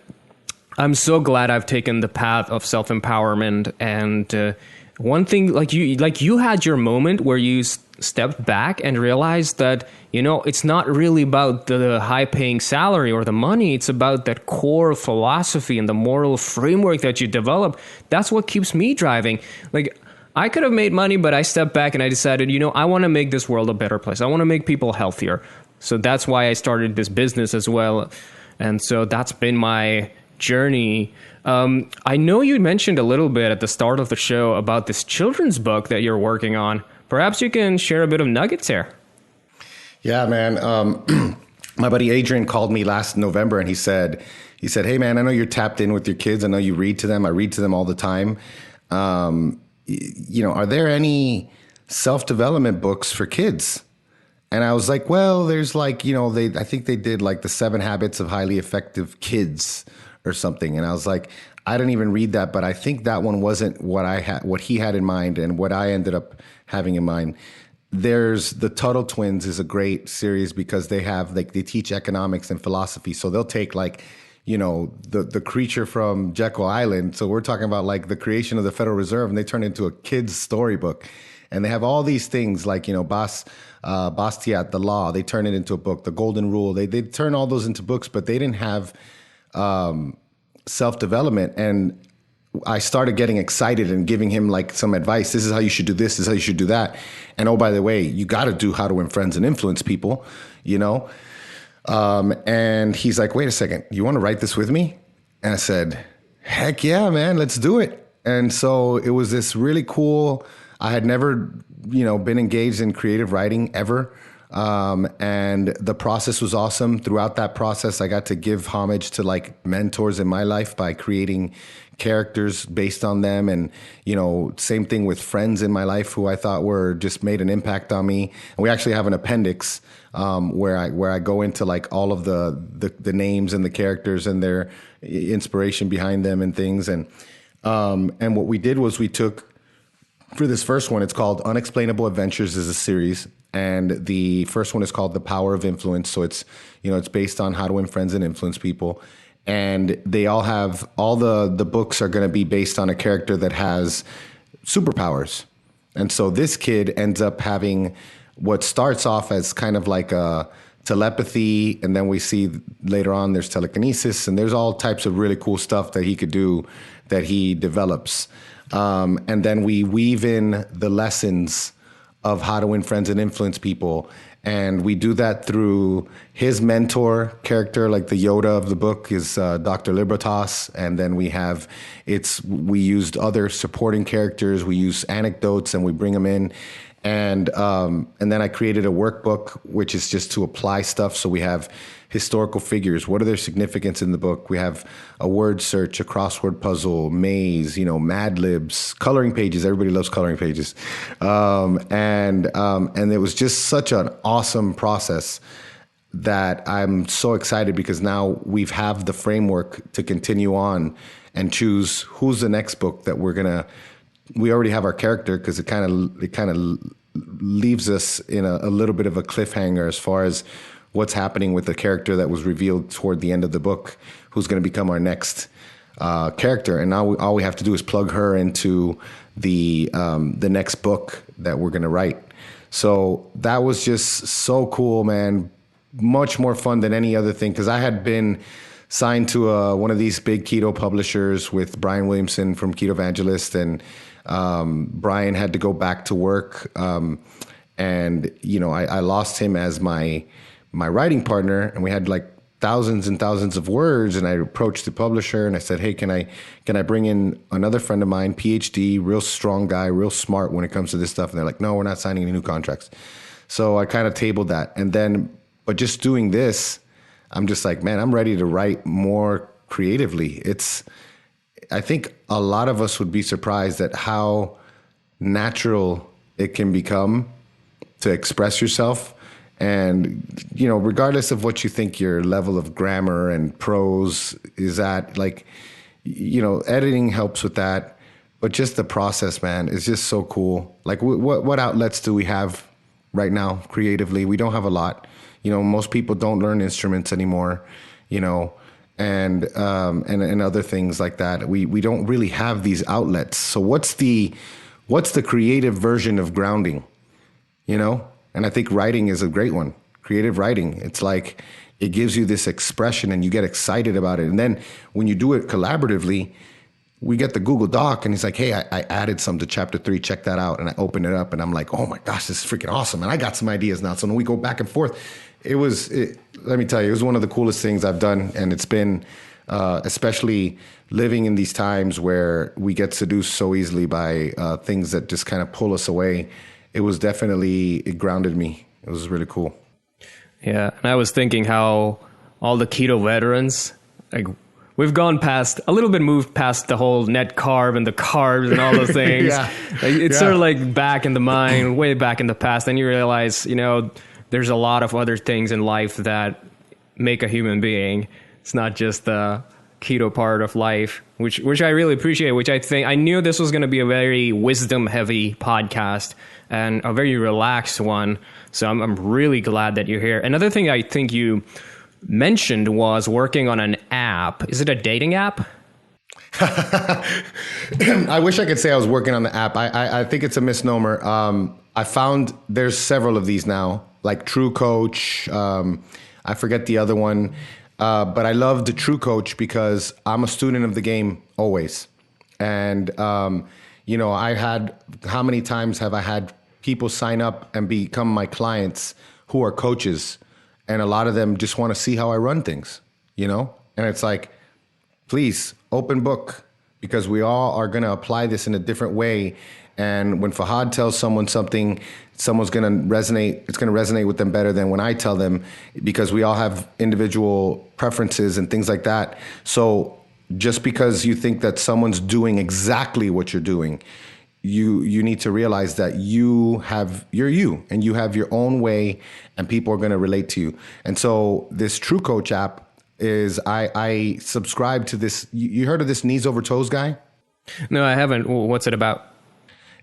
I'm so glad I've taken the path of self-empowerment. And one thing, like you had your moment where you stepped back and realized that, you know, it's not really about the high-paying salary or the money. It's about that core philosophy and the moral framework that you develop. That's what keeps me driving. Like, I could have made money, but I stepped back and I decided, you know, I want to make this world a better place. I want to make people healthier. So that's why I started this business as well. And so that's been my journey. I know you mentioned a little bit at the start of the show about this children's book that you're working on. Perhaps you can share a bit of nuggets here. Yeah, man. My buddy Adrian called me last November and he said, hey, man, I know you're tapped in with your kids. I know you read to them. I read to them all the time. You know, are there any self-development books for kids? And I was like, well, there's like, you know, I think they did like the 7 Habits of Highly Effective Kids or something. And I was like, I didn't even read that, but I think that one wasn't what he had in mind and what I ended up having in mind. There's the Tuttle Twins is a great series because they teach economics and philosophy. So they'll take like, you know, the creature from Jekyll Island. So we're talking about like the creation of the Federal Reserve, and they turn it into a kid's storybook. And they have all these things like, you know, Bastiat, the law, they turn it into a book. The Golden Rule, they turn all those into books, but they didn't have self-development. And I started getting excited and giving him like some advice. This is how you should do this. This is how you should do that. And oh, by the way, you got to do How to Win Friends and Influence People, you know? And he's like, wait a second, you want to write this with me? And I said, heck yeah, man, let's do it. And so it was this really cool, I had never, you know, been engaged in creative writing ever. And the process was awesome. Throughout that process, I got to give homage to like mentors in my life by creating characters based on them. And, same thing with friends in my life who I thought were just made an impact on me. And we actually have an appendix where I go into like all of the names and the characters and their inspiration behind them and things. And what we did was we took, for this first one, it's called Unexplainable Adventures is a series. And the first one is called The Power of Influence. So it's based on how to win friends and influence people. And they all have, all the books are going to be based on a character that has superpowers. And so this kid ends up having what starts off as kind of like a telepathy. And then we see later on there's telekinesis and there's all types of really cool stuff that he could do that he develops. And then we weave in the lessons of how to win friends and influence people. And we do that through his mentor character, like the Yoda of the book is Dr. Libertas. And then we used other supporting characters. We use anecdotes and we bring them in. And then I created a workbook, which is just to apply stuff. So we have historical figures. What are their significance in the book? We have a word search, a crossword puzzle, maze, Mad Libs, coloring pages. Everybody loves coloring pages. And it was just such an awesome process that I'm so excited because now we have the framework to continue on and choose who's the next book that we already have our character because it kind of leaves us in a little bit of a cliffhanger as far as what's happening with the character that was revealed toward the end of the book, who's going to become our next character. And now all we have to do is plug her into the next book that we're going to write. So that was just so cool, man. Much more fun than any other thing because I had been signed to one of these big keto publishers with Brian Williamson from Keto Evangelist, and Brian had to go back to work. And I lost him as my writing partner, and we had like thousands and thousands of words. And I approached the publisher and I said, hey, can I bring in another friend of mine, PhD, real strong guy, real smart when it comes to this stuff? And they're like, no, we're not signing any new contracts. So I kind of tabled that. But just doing this, I'm just like, man, I'm ready to write more creatively. I think a lot of us would be surprised at how natural it can become to express yourself. And, regardless of what you think your level of grammar and prose is at, like, editing helps with that. But just the process, man, is just so cool. Like, what outlets do we have right now creatively? We don't have a lot. Most people don't learn instruments anymore, and other things like that. We don't really have these outlets. So what's the creative version of grounding, And I think writing is a great one. Creative writing. It's like it gives you this expression and you get excited about it. And then when you do it collaboratively, we get the Google Doc and he's like, hey, I added some to chapter 3. Check that out. And I open it up and I'm like, oh my gosh, this is freaking awesome. And I got some ideas now. So when we go back and forth, let me tell you, it was one of the coolest things I've done. And it's been, especially living in these times where we get seduced so easily by things that just kind of pull us away. It grounded me. It was really cool. Yeah. And I was thinking how all the keto veterans, like, we've moved past the whole net carb and the carbs and all those things. Yeah. It's sort of like back in the mind, way back in the past. Then you realize, there's a lot of other things in life that make a human being. It's not just the keto part of life, which I really appreciate, which I knew this was going to be a very wisdom heavy podcast and a very relaxed one. So I'm really glad that you're here. Another thing I think you mentioned was working on an app. Is it a dating app? I wish I could say I was working on the app. I think it's a misnomer. I found there's several of these now, like True Coach. I forget the other one. But I love the True Coach because I'm a student of the game always. And, how many times have I had people sign up and become my clients who are coaches? And a lot of them just want to see how I run things, And it's like, please, open book, because we all are going to apply this in a different way. And when Fahad tells someone something, someone's going to resonate. It's going to resonate with them better than when I tell them, because we all have individual preferences and things like that. So just because you think that someone's doing exactly what you're doing, you need to realize that you're you, and you have your own way, and people are going to relate to you. And so this True Coach app is, I subscribe to this. You heard of this knees over toes guy? No, I haven't. What's it about?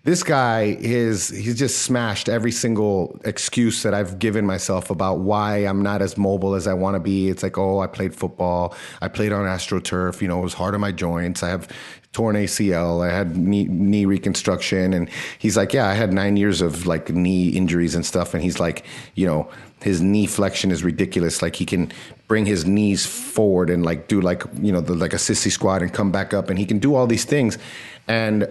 This guy he's just smashed every single excuse that I've given myself about why I'm not as mobile as I want to be. It's like, oh, I played football. I played on AstroTurf. It was hard on my joints. I have torn ACL. I had knee reconstruction. And he's like, yeah, I had 9 years of like knee injuries and stuff. And he's like, his knee flexion is ridiculous. Like he can bring his knees forward and like do like, like a sissy squat and come back up. And he can do all these things. And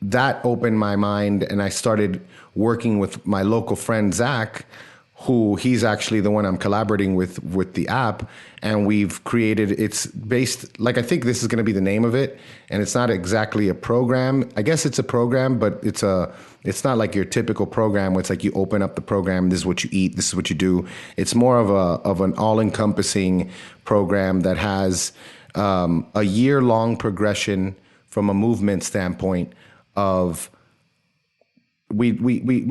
that opened my mind, and I started working with my local friend, Zach, who he's actually the one I'm collaborating with the app. And we've created, it's based, like, I think this is going to be the name of it. And it's not exactly a program. I guess it's a program, but it's not like your typical program where it's like you open up the program, this is what you eat, this is what you do. It's more of an all-encompassing program that has a year-long progression from a movement standpoint of, we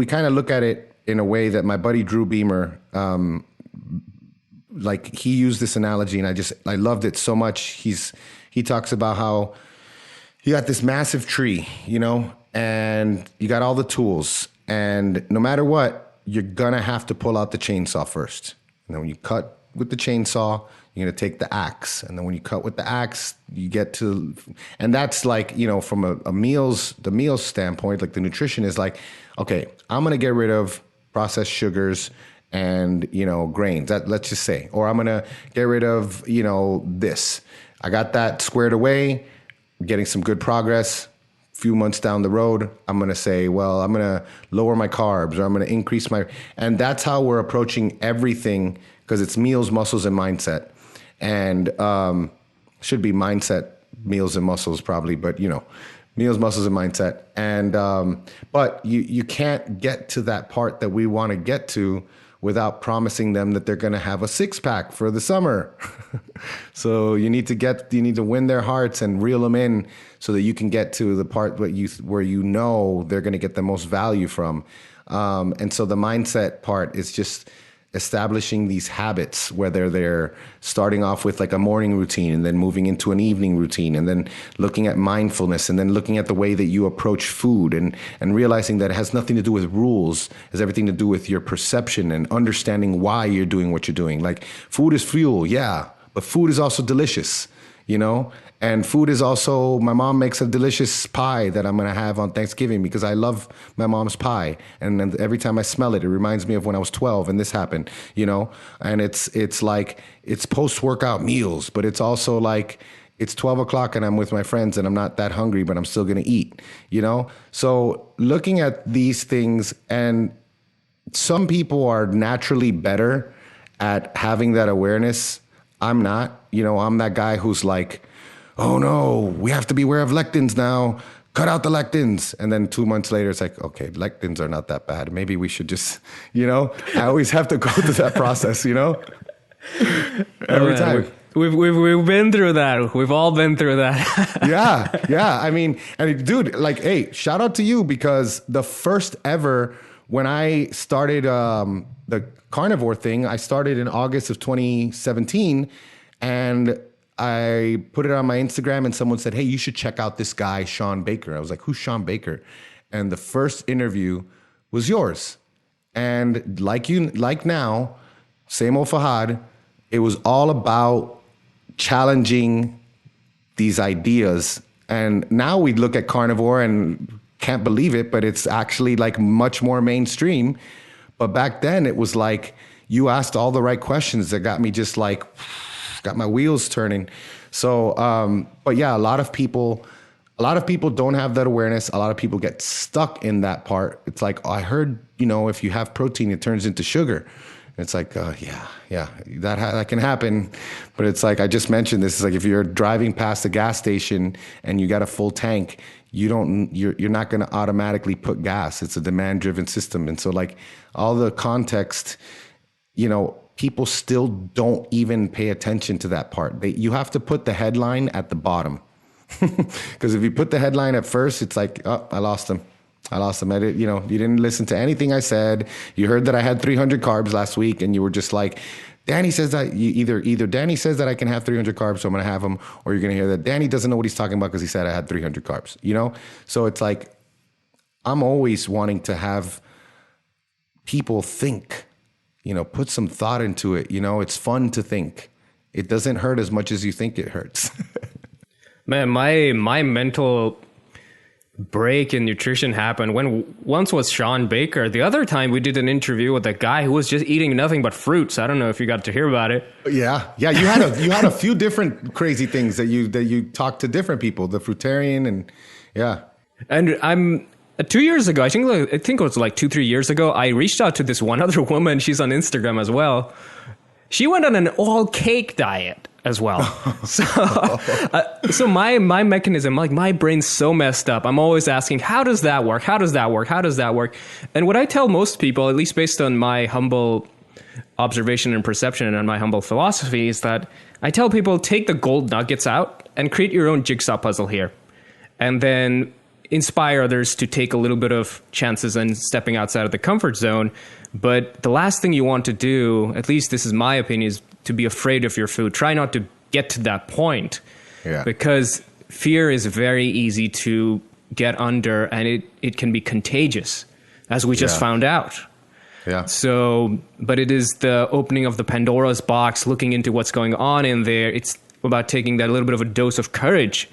kind of look at it in a way that my buddy Drew Beamer, like he used this analogy, and I loved it so much. He talks about how you got this massive tree, and you got all the tools, and no matter what, you're gonna have to pull out the chainsaw first. And then when you cut with the chainsaw, you're going to take the axe. And then when you cut with the axe, you get to, and that's like, from the meals standpoint, like the nutrition is like, okay, I'm going to get rid of processed sugars and, grains, let's just say, or I'm going to get rid of, this. I got that squared away, getting some good progress. Few months down the road, I'm going to say, well, I'm going to lower my carbs, or I'm going to increase and that's how we're approaching everything, because it's meals, muscles, and mindset. And should be mindset, meals, and muscles probably, but meals, muscles, and mindset. And but you can't get to that part that we want to get to without promising them that they're going to have a six-pack for the summer. So you need to win their hearts and reel them in so that you can get to the part where they're going to get the most value from. And so the mindset part is just establishing these habits, whether they're starting off with like a morning routine and then moving into an evening routine, and then looking at mindfulness, and then looking at the way that you approach food, and realizing that it has nothing to do with rules, it has everything to do with your perception and understanding why you're doing what you're doing. Like, food is fuel, yeah, but food is also delicious, And food is also, my mom makes a delicious pie that I'm going to have on Thanksgiving because I love my mom's pie. And then every time I smell it, it reminds me of when I was 12 and this happened, And it's like, it's post-workout meals, but it's also like, it's 12 o'clock and I'm with my friends and I'm not that hungry, but I'm still going to eat, So looking at these things, and some people are naturally better at having that awareness. I'm not, I'm that guy who's like, oh no, we have to be aware of lectins now. Cut out the lectins. And then 2 months later, it's like, okay, lectins are not that bad. Maybe we should just, I always have to go through that process, every time. We've been through that. We've all been through that. Yeah. I mean, and dude, like, hey, shout out to you, because the first ever, when I started the carnivore thing, I started in August of 2017, and I put it on my Instagram, and someone said, hey, you should check out this guy, Sean Baker. I was like, who's Sean Baker? And the first interview was yours. And like now, same old Fahad, it was all about challenging these ideas. And now we look at carnivore and can't believe it, but it's actually like much more mainstream. But back then it was like, you asked all the right questions that got me just like, got my wheels turning. So, but yeah, a lot of people don't have that awareness. A lot of people get stuck in that part. It's like, oh, I heard, if you have protein, it turns into sugar. It's like, yeah, that can happen. But it's like, I just mentioned this, is like, if you're driving past a gas station and you got a full tank, you're not going to automatically put gas. It's a demand driven system. And so like all the context, people still don't even pay attention to that part. You have to put the headline at the bottom. Because if you put the headline at first, it's like, oh, I lost him. You didn't listen to anything I said. You heard that I had 300 carbs last week, and you were just like, Danny says that either Danny says that I can have 300 carbs, so I'm going to have them, or you're going to hear that Danny doesn't know what he's talking about because he said I had 300 carbs, So it's like, I'm always wanting to have people think, put some thought into it. It's fun to think. It doesn't hurt as much as you think it hurts. Man, my mental break in nutrition happened when once was Sean Baker. The other time we did an interview with a guy who was just eating nothing but fruits. I don't know if you got to hear about it. Yeah. You had a few different crazy things that you talked to different people, the fruitarian, and yeah. And I'm 2 years ago, I think it was like 2-3 years ago, I reached out to this one other woman. She's on Instagram as well. She went on an all cake diet as well. So my mechanism, like my brain's so messed up. I'm always asking, how does that work? How does that work? How does that work? And what I tell most people, at least based on my humble observation and perception and my humble philosophy, is that I tell people, take the gold nuggets out and create your own jigsaw puzzle here. And then inspire others to take a little bit of chances and stepping outside of the comfort zone. But the last thing you want to do, at least this is my opinion, is to be afraid of your food. Try not to get to that point. Yeah. Because fear is very easy to get under, and it can be contagious, as we just found out. Yeah. So, but it is the opening of the Pandora's box, looking into what's going on in there. It's about taking that little bit of a dose of courage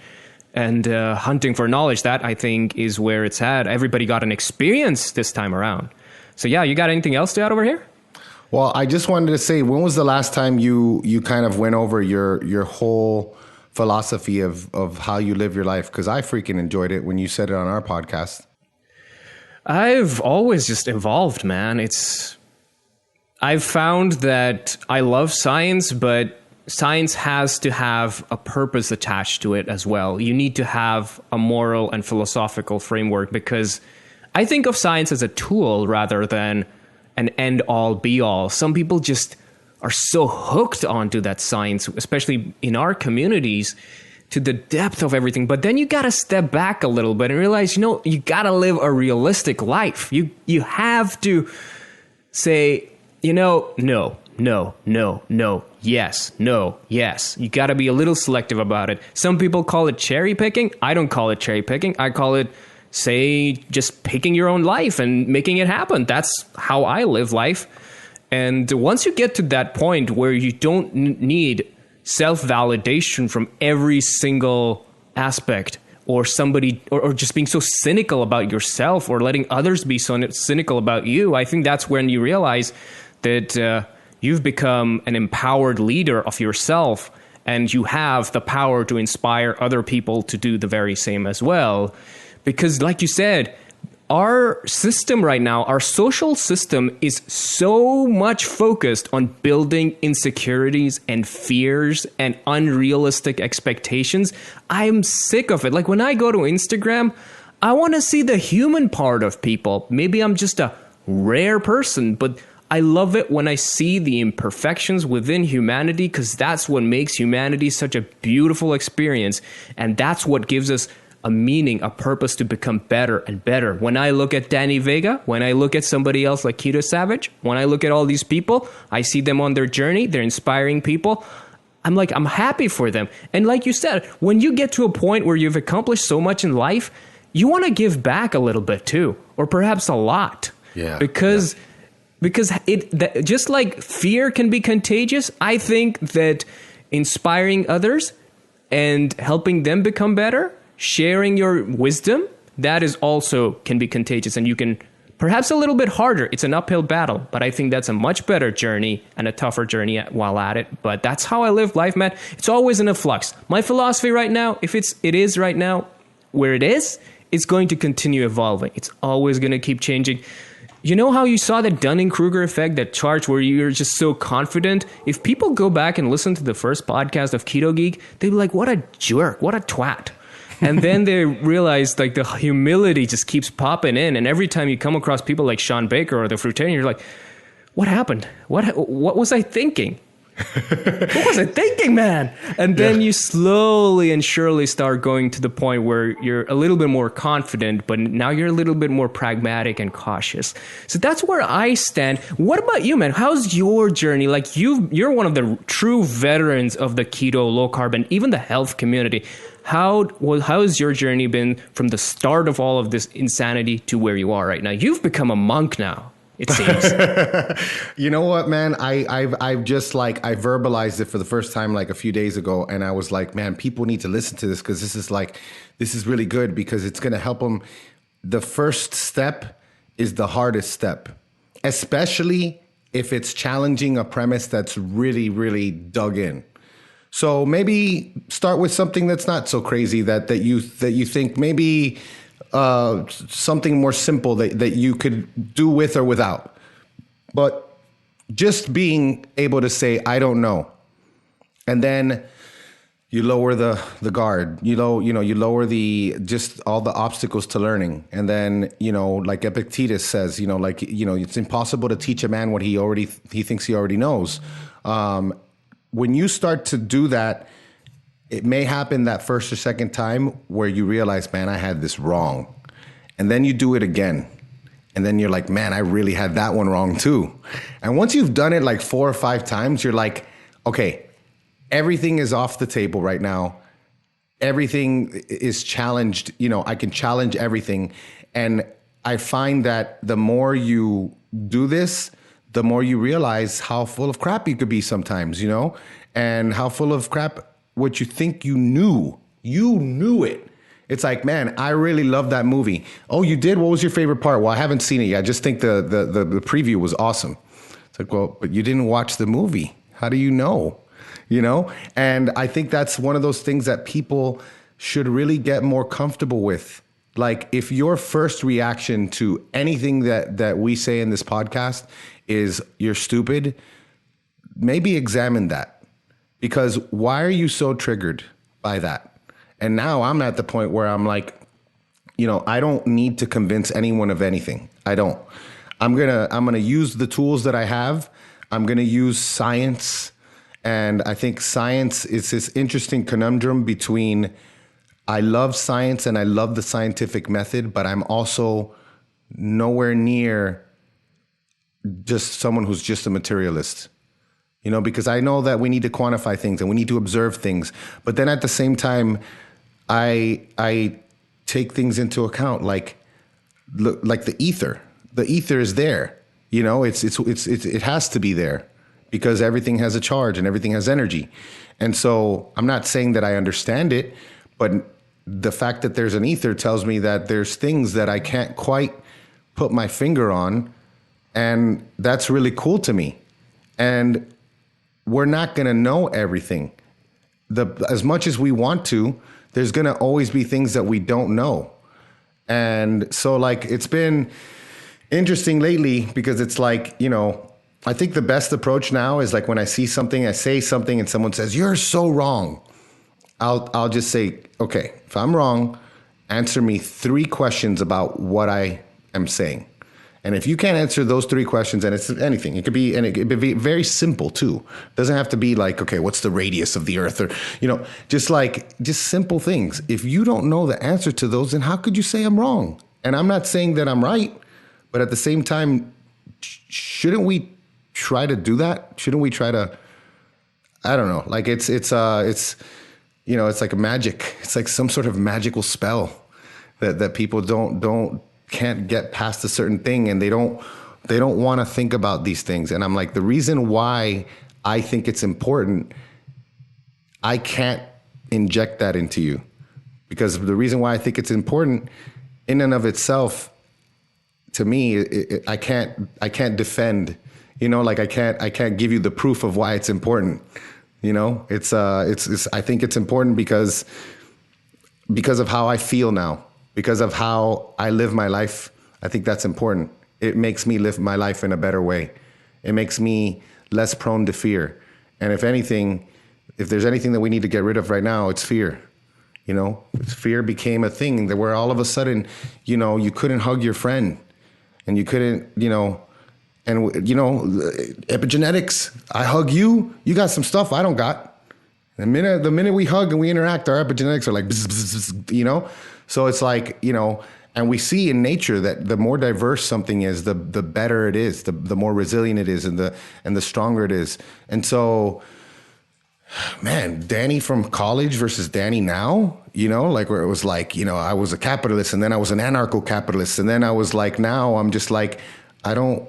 and hunting for knowledge. That, I think, is where it's at. Everybody got an experience this time around. So yeah, you got anything else to add over here? Well, I just wanted to say, when was the last time you kind of went over your whole philosophy of how you live your life? Because I freaking enjoyed it when you said it on our podcast. I've always just evolved, man. I've found that I love science, but science has to have a purpose attached to it as well. You need to have a moral and philosophical framework, because I think of science as a tool rather than an end-all, be-all. Some people just are so hooked onto that science, especially in our communities, to the depth of everything. But then you got to step back a little bit and realize, you got to live a realistic life. You have to say, no, yes, no, yes. You got to be a little selective about it. Some people call it cherry picking. I don't call it cherry picking. I call it, say, just picking your own life and making it happen. That's how I live life. And once you get to that point where you don't need self-validation from every single aspect, or somebody, or just being so cynical about yourself, or letting others be so cynical about you, I think that's when you realize that you've become an empowered leader of yourself, and you have the power to inspire other people to do the very same as well. Because like you said, our system right now, our social system, is so much focused on building insecurities and fears and unrealistic expectations. I'm sick of it. Like when I go to Instagram, I want to see the human part of people. Maybe I'm just a rare person, but I love it when I see the imperfections within humanity, because that's what makes humanity such a beautiful experience. And that's what gives us a meaning, a purpose to become better and better. When I look at Danny Vega, when I look at somebody else like Keto Savage, when I look at all these people, I see them on their journey, they're inspiring people. I'm happy for them. And like you said, when you get to a point where you've accomplished so much in life, you want to give back a little bit too, or perhaps a lot. Yeah. Because just like fear can be contagious, I think that inspiring others and helping them become better, sharing your wisdom, that is also can be contagious, and you can perhaps a little bit harder. It's an uphill battle, but I think that's a much better journey and a tougher journey while at it. But that's how I live life, man. It's always in a flux. My philosophy right now, if it is right now where it is, it's going to continue evolving. It's always going to keep changing. You know how you saw that Dunning-Kruger effect, that chart where you're just so confident? If people go back and listen to the first podcast of Ketogeek, they'd be like, what a jerk, what a twat. And then they realize like the humility just keeps popping in. And every time you come across people like Sean Baker or the Fruitarian, you're like, what happened? What was I thinking? What was I thinking, man? And then you slowly and surely start going to the point where you're a little bit more confident, but now you're a little bit more pragmatic and cautious. So that's where I stand. What about you, man? How's your journey? Like you're one of the true veterans of the keto, low carb, and even the health community. How has your journey been from the start of all of this insanity to where you are right now? You've become a monk now, it seems. You know what, man? I've just like, I verbalized it for the first time like a few days ago. And I was like, man, people need to listen to this because this is really good because it's going to help them. The first step is the hardest step, especially if it's challenging a premise that's really, really dug in. So maybe start with something that's not so crazy that you think maybe something more simple that you could do with or without. But just being able to say, I don't know. And then you lower the guard, you lower just all the obstacles to learning. And then, like Epictetus says, it's impossible to teach a man what he thinks he already knows. When you start to do that, it may happen that first or second time where you realize, man, I had this wrong. And then you do it again. And then you're like, man, I really had that one wrong too. And once you've done it like 4 or 5 times, you're like, okay, everything is off the table right now. Everything is challenged. I can challenge everything. And I find that the more you do this, the more you realize how full of crap you could be sometimes, and how full of crap what you think you knew it. It's like, man, I really love that movie. Oh, you did? What was your favorite part? Well, I haven't seen it yet. I just think the preview was awesome. It's like, well, but you didn't watch the movie. How do you know? And I think that's one of those things that people should really get more comfortable with. Like, if your first reaction to anything that we say in this podcast is you're stupid, maybe examine that. Because why are you so triggered by that? And now I'm at the point where I'm like, I don't need to convince anyone of anything. I don't. I'm gonna use the tools that I have. I'm gonna use science. And I think science is this interesting conundrum between I love science and I love the scientific method, but I'm also nowhere near just someone who's just a materialist. Because I know that we need to quantify things and we need to observe things. But then at the same time, I take things into account, like the ether. The ether is there. It has to be there because everything has a charge and everything has energy. And so I'm not saying that I understand it, but the fact that there's an ether tells me that there's things that I can't quite put my finger on. And that's really cool to me. And we're not going to know everything. As much as we want to, there's going to always be things that we don't know. And so it's been interesting lately because it's like, I think the best approach now is like when I see something, I say something and someone says, you're so wrong. I'll just say, okay, if I'm wrong, answer me 3 questions about what I am saying. And if you can't answer those 3 questions, and it's anything, it could be very simple too. It doesn't have to be like, okay, what's the radius of the earth? Or, just simple things. If you don't know the answer to those, then how could you say I'm wrong? And I'm not saying that I'm right, but at the same time, shouldn't we try to do that? Shouldn't we try to, I don't know, like it's like a magic. It's like some sort of magical spell that people can't get past a certain thing, and they don't want to think about these things. And I'm like, the reason why I think it's important, I can't inject that into you, because the reason why I think it's important in and of itself, to me, I can't defend, I can't give you the proof of why it's important. It's I think it's important because of how I feel now. Because of how I live my life, I think that's important. It makes me live my life in a better way. It makes me less prone to fear. And if there's anything that we need to get rid of right now, it's fear. You know, fear became a thing that where all of a sudden, you know, you couldn't hug your friend and you couldn't, you know, and, you know, epigenetics, I hug you, you got some stuff I don't got. The minute we hug and we interact, our epigenetics are like, bzz, bzz, bzz, you know? So it's like, you know, and we see in nature that the more diverse something is, the better it is, the more resilient it is, and the stronger it is. And so, man, Danny from college versus Danny now, you know, like where it was like, you know, I was a capitalist and then I was an anarcho-capitalist. And then I was like, now I'm just like, I don't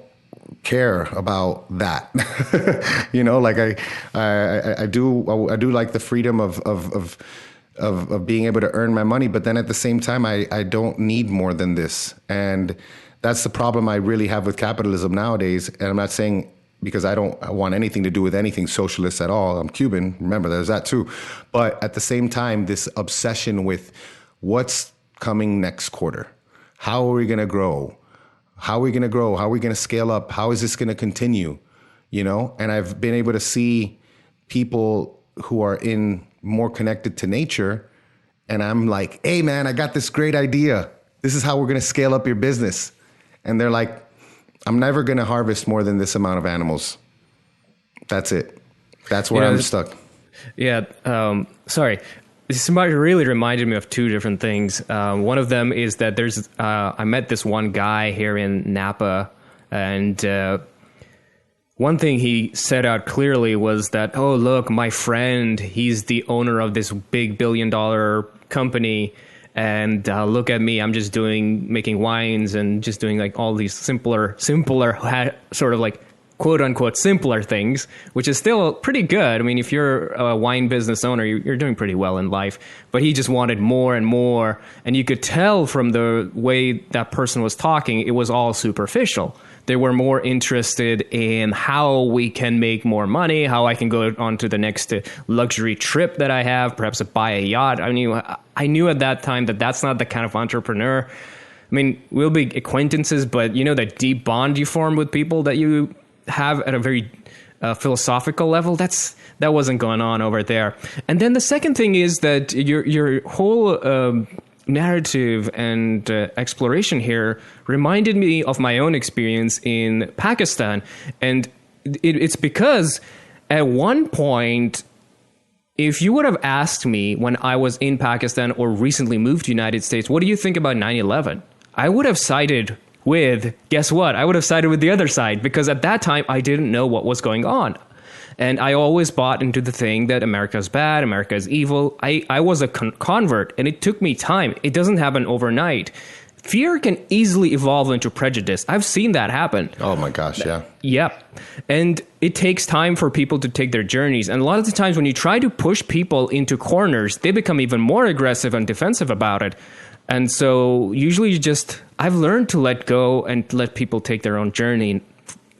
care about that. You know, like I do like the freedom of being able to earn my money. But then at the same time, I don't need more than this. And that's the problem I really have with capitalism nowadays. And I'm not saying because I don't want anything to do with anything socialist at all. I'm Cuban. Remember, there's that too. But at the same time, this obsession with what's coming next quarter. How are we going to grow? How are we going to grow? How are we going to scale up? How is this going to continue? You know, and I've been able to see people who are more connected to nature. And I'm like, hey, man, I got this great idea. This is how we're going to scale up your business. And they're like, I'm never going to harvest more than this amount of animals. That's it. That's where I'm stuck. Yeah. Sorry. This really reminded me of two different things. One of them is that I met this one guy here in Napa, and one thing he said out clearly was that, oh, look, my friend, he's the owner of this big $1 billion company. And look at me, I'm just making wines and just doing like all these simpler, sort of like quote unquote simpler things, which is still pretty good. I mean, if you're a wine business owner, you're doing pretty well in life. But he just wanted more and more. And you could tell from the way that person was talking, it was all superficial. They were more interested in how we can make more money, how I can go on to the next luxury trip that I have, perhaps buy a yacht. I knew at that time that that's not the kind of entrepreneur. I mean, we'll be acquaintances, but you know that deep bond you form with people that you have at a very philosophical level, that wasn't going on over there. And then the second thing is that your whole narrative and exploration here reminded me of my own experience in Pakistan. And it's because at one point, if you would have asked me when I was in Pakistan or recently moved to the United States, what do you think about 9/11? I would have sided with, guess what? I would have sided with the other side, because at that time I didn't know what was going on. And I always bought into the thing that America is bad, America is evil. I was a convert, and it took me time. It doesn't happen overnight. Fear can easily evolve into prejudice. I've seen that happen. Oh my gosh, yeah. Yep. And it takes time for people to take their journeys. And a lot of the times when you try to push people into corners, they become even more aggressive and defensive about it. And so usually I've learned to let go and let people take their own journey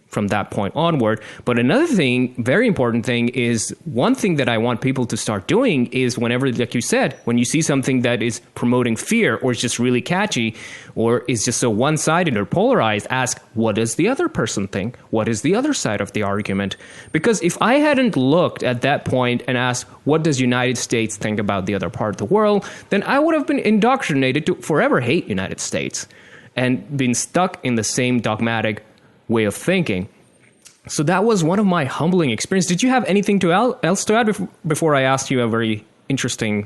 from that point onward. But another thing, very important thing, is one thing that I want people to start doing is whenever, like you said, when you see something that is promoting fear or is just really catchy or is just so one-sided or polarized, ask, what does the other person think? What is the other side of the argument? Because if I hadn't looked at that point and asked, what does United States think about the other part of the world, then I would have been indoctrinated to forever hate United States and been stuck in the same dogmatic way of thinking. So that was one of my humbling experiences. Did you have anything else to add before I asked you a very interesting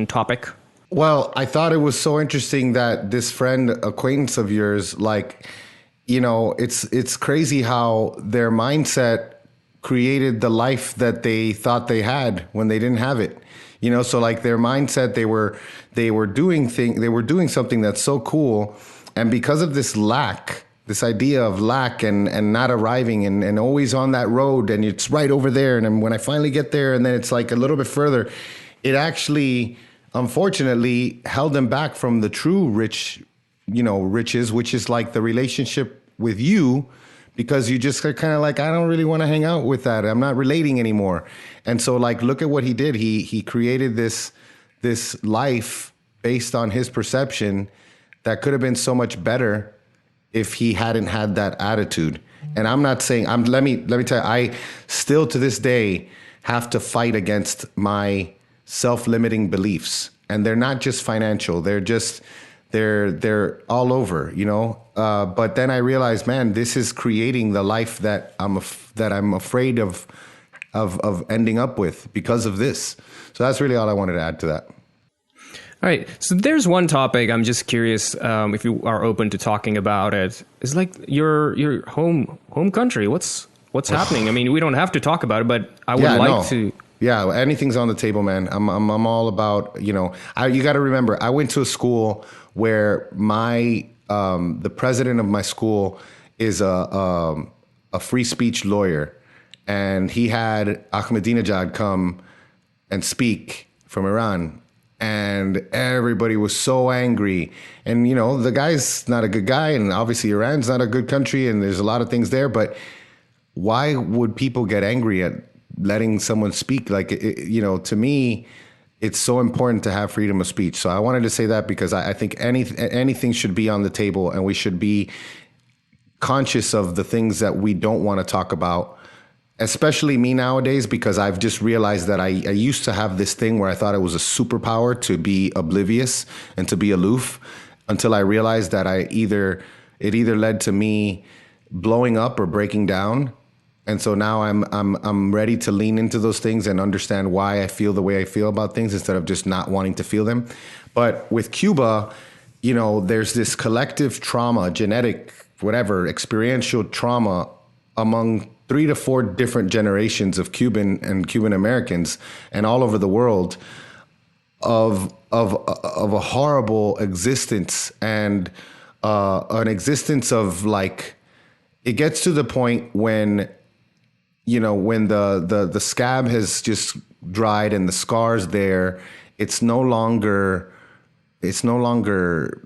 topic? Well, I thought it was so interesting that this acquaintance of yours, like, you know, it's crazy how their mindset created the life that they thought they had when they didn't have it. You know, so like their mindset, they were doing something that's so cool, and because of this idea of lack and not arriving and always on that road, and it's right over there, and then when I finally get there, and then it's like a little bit further, it actually, unfortunately, held them back from the true riches, which is like the relationship with you, because you just are kind of like, I don't really want to hang out with that. I'm not relating anymore. And so like, look at what he did. He created this life based on his perception that could have been so much better if he hadn't had that attitude. And I'm not saying, let me tell you, I still to this day have to fight against my self-limiting beliefs, and they're not just financial. They're all over, you know. But then I realized, man, this is creating the life that I'm afraid of ending up with because of this. So that's really all I wanted to add to that. All right. So there's one topic I'm just curious if you are open to talking about it. It's like your home country. What's happening? I mean, we don't have to talk about it, but I would like to. Yeah, anything's on the table, man. I'm all about, you know. You got to remember, I went to a school where the president of my school is a free speech lawyer, and he had Ahmadinejad come and speak from Iran. And everybody was so angry. And, you know, the guy's not a good guy. And obviously Iran's not a good country. And there's a lot of things there. But why would people get angry at letting someone speak? Like, you know, to me, it's so important to have freedom of speech. So I wanted to say that because I think anything should be on the table. And we should be conscious of the things that we don't want to talk about. Especially me nowadays, because I've just realized that I used to have this thing where I thought it was a superpower to be oblivious and to be aloof, until I realized that it either led to me blowing up or breaking down. And so now I'm ready to lean into those things and understand why I feel the way I feel about things instead of just not wanting to feel them. But with Cuba, you know, there's this collective trauma, genetic, whatever, experiential trauma among 3 to 4 different generations of Cuban and Cuban Americans and all over the world of a horrible existence, and an existence of, like, it gets to the point when, you know, when the scab has just dried and the scar's there, it's no longer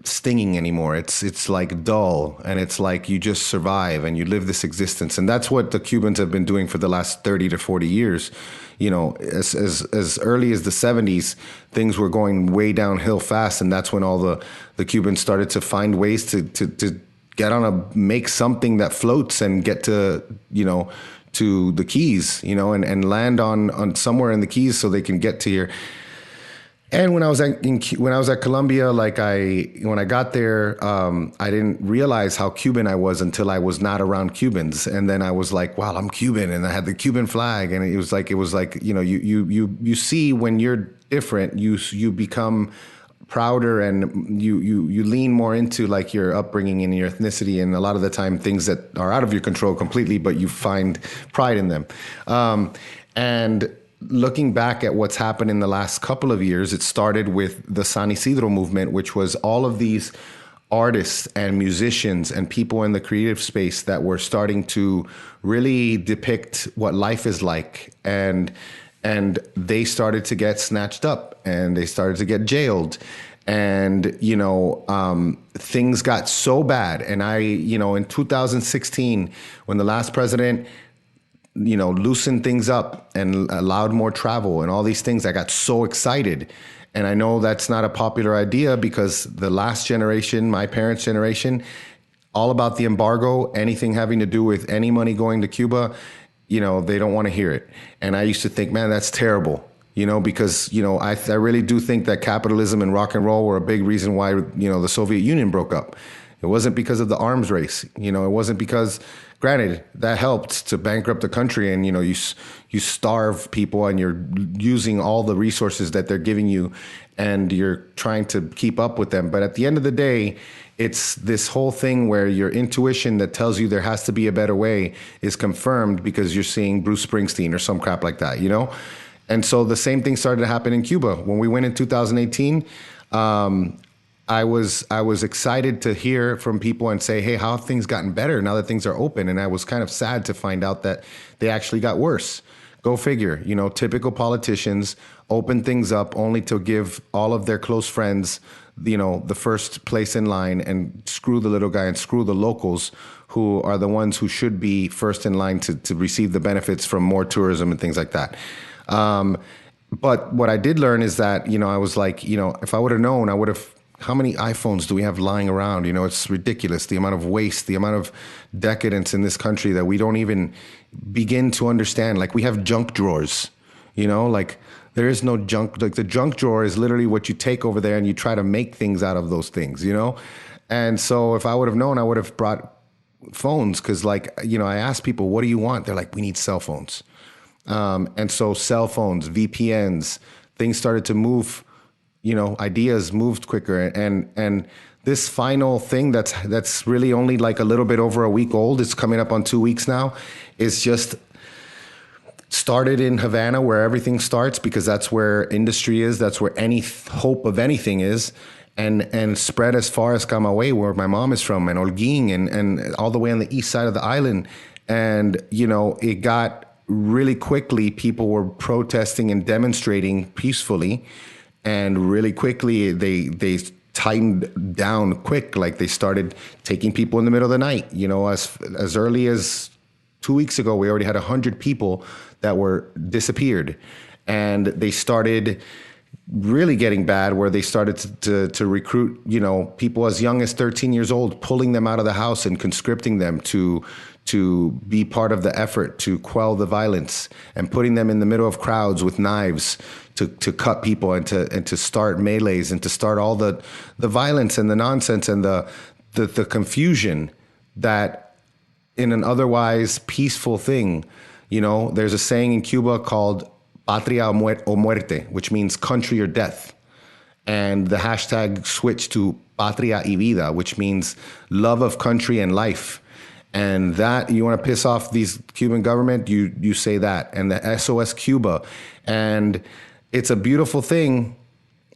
stinging anymore. It's like dull, and it's like you just survive and you live this existence. And that's what the Cubans have been doing for the last 30 to 40 years. You know, as early as the 70s, things were going way downhill fast. And that's when all the Cubans started to find ways to get make something that floats and get to, you know, to the Keys, you know, and land on somewhere in the Keys so they can get to here. And when I was at Columbia, like when I got there, I didn't realize how Cuban I was until I was not around Cubans, and then I was like, "Wow, I'm Cuban," and I had the Cuban flag, and it was like you know, you see when you're different, you become prouder, and you lean more into like your upbringing and your ethnicity, and a lot of the time things that are out of your control completely, but you find pride in them, and. Looking back at what's happened in the last couple of years, it started with the San Isidro movement, which was all of these artists and musicians and people in the creative space that were starting to really depict what life is like. And they started to get snatched up, and they started to get jailed. And, you know, things got so bad. And in 2016, when the last president, you know, loosened things up and allowed more travel and all these things, I got so excited. And I know that's not a popular idea, because the last generation, my parents' generation, all about the embargo, anything having to do with any money going to Cuba, you know, they don't want to hear it. And I used to think, man, that's terrible, you know, because, you know, I really do think that capitalism and rock and roll were a big reason why, you know, the Soviet Union broke up. It wasn't because of the arms race, you know, it wasn't because, granted, that helped to bankrupt the country, and, you know, you starve people, and you're using all the resources that they're giving you, and you're trying to keep up with them. But at the end of the day, it's this whole thing where your intuition that tells you there has to be a better way is confirmed because you're seeing Bruce Springsteen or some crap like that, you know? And so the same thing started to happen in Cuba. When we went in 2018, I was excited to hear from people and say, hey, how have things gotten better now that things are open? And I was kind of sad to find out that they actually got worse. Go figure, you know, typical politicians open things up only to give all of their close friends, you know, the first place in line, and screw the little guy and screw the locals, who are the ones who should be first in line to receive the benefits from more tourism and things like that. But what I did learn is that, you know, I was like, you know, if I would have known, I would have. How many iPhones do we have lying around? You know, it's ridiculous, the amount of waste, the amount of decadence in this country that we don't even begin to understand. Like, we have junk drawers, you know, like There is no junk. Like the junk drawer is literally what you take over there and you try to make things out of those things, you know? And so if I would have known, I would have brought phones because, like, you know, I asked people, what do you want? They're like, we need cell phones. And so cell phones, VPNs, things started to move, you know, ideas moved quicker. And this final thing that's really only like a little bit over a week old, it's coming up on 2 weeks now, is just started in Havana, where everything starts, because that's where industry is, that's where any hope of anything is, and spread as far as Camagüey, where my mom is from, and Holguín, and all the way on the east side of the island. And, you know, it got really quickly, people were protesting and demonstrating peacefully, and really quickly they tightened down quick. Like they started taking people in the middle of the night. You know, as early as 2 weeks ago, we already had 100 people that were disappeared, and they started really getting bad, where they started to recruit, you know, people as young as 13 years old, pulling them out of the house and conscripting them to be part of the effort to quell the violence, and putting them in the middle of crowds with knives to cut people and to start melees and to start all the violence and the nonsense and the confusion that in an otherwise peaceful thing. You know, there's a saying in Cuba called patria o muerte, which means country or death. And the hashtag switched to patria y vida, which means love of country and life. And that, you want to piss off these Cuban government, you say that. And the SOS Cuba. And it's a beautiful thing.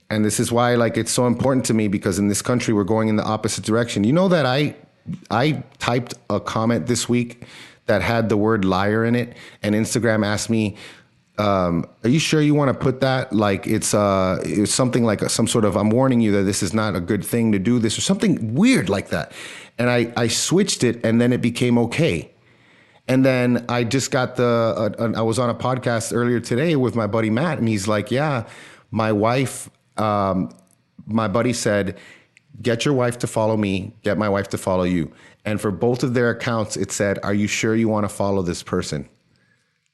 And this is why, like, it's so important to me, because in this country, we're going in the opposite direction. You know that I typed a comment this week that had the word liar in it, and Instagram asked me, are you sure you want to put that? Like it's something like some sort of, I'm warning you that this is not a good thing to do this, or something weird like that. And I switched it, and then it became okay. And then I just got I was on a podcast earlier today with my buddy Matt, and he's like, yeah, my wife, my buddy said, get your wife to follow me, get my wife to follow you. And for both of their accounts, it said, are you sure you want to follow this person?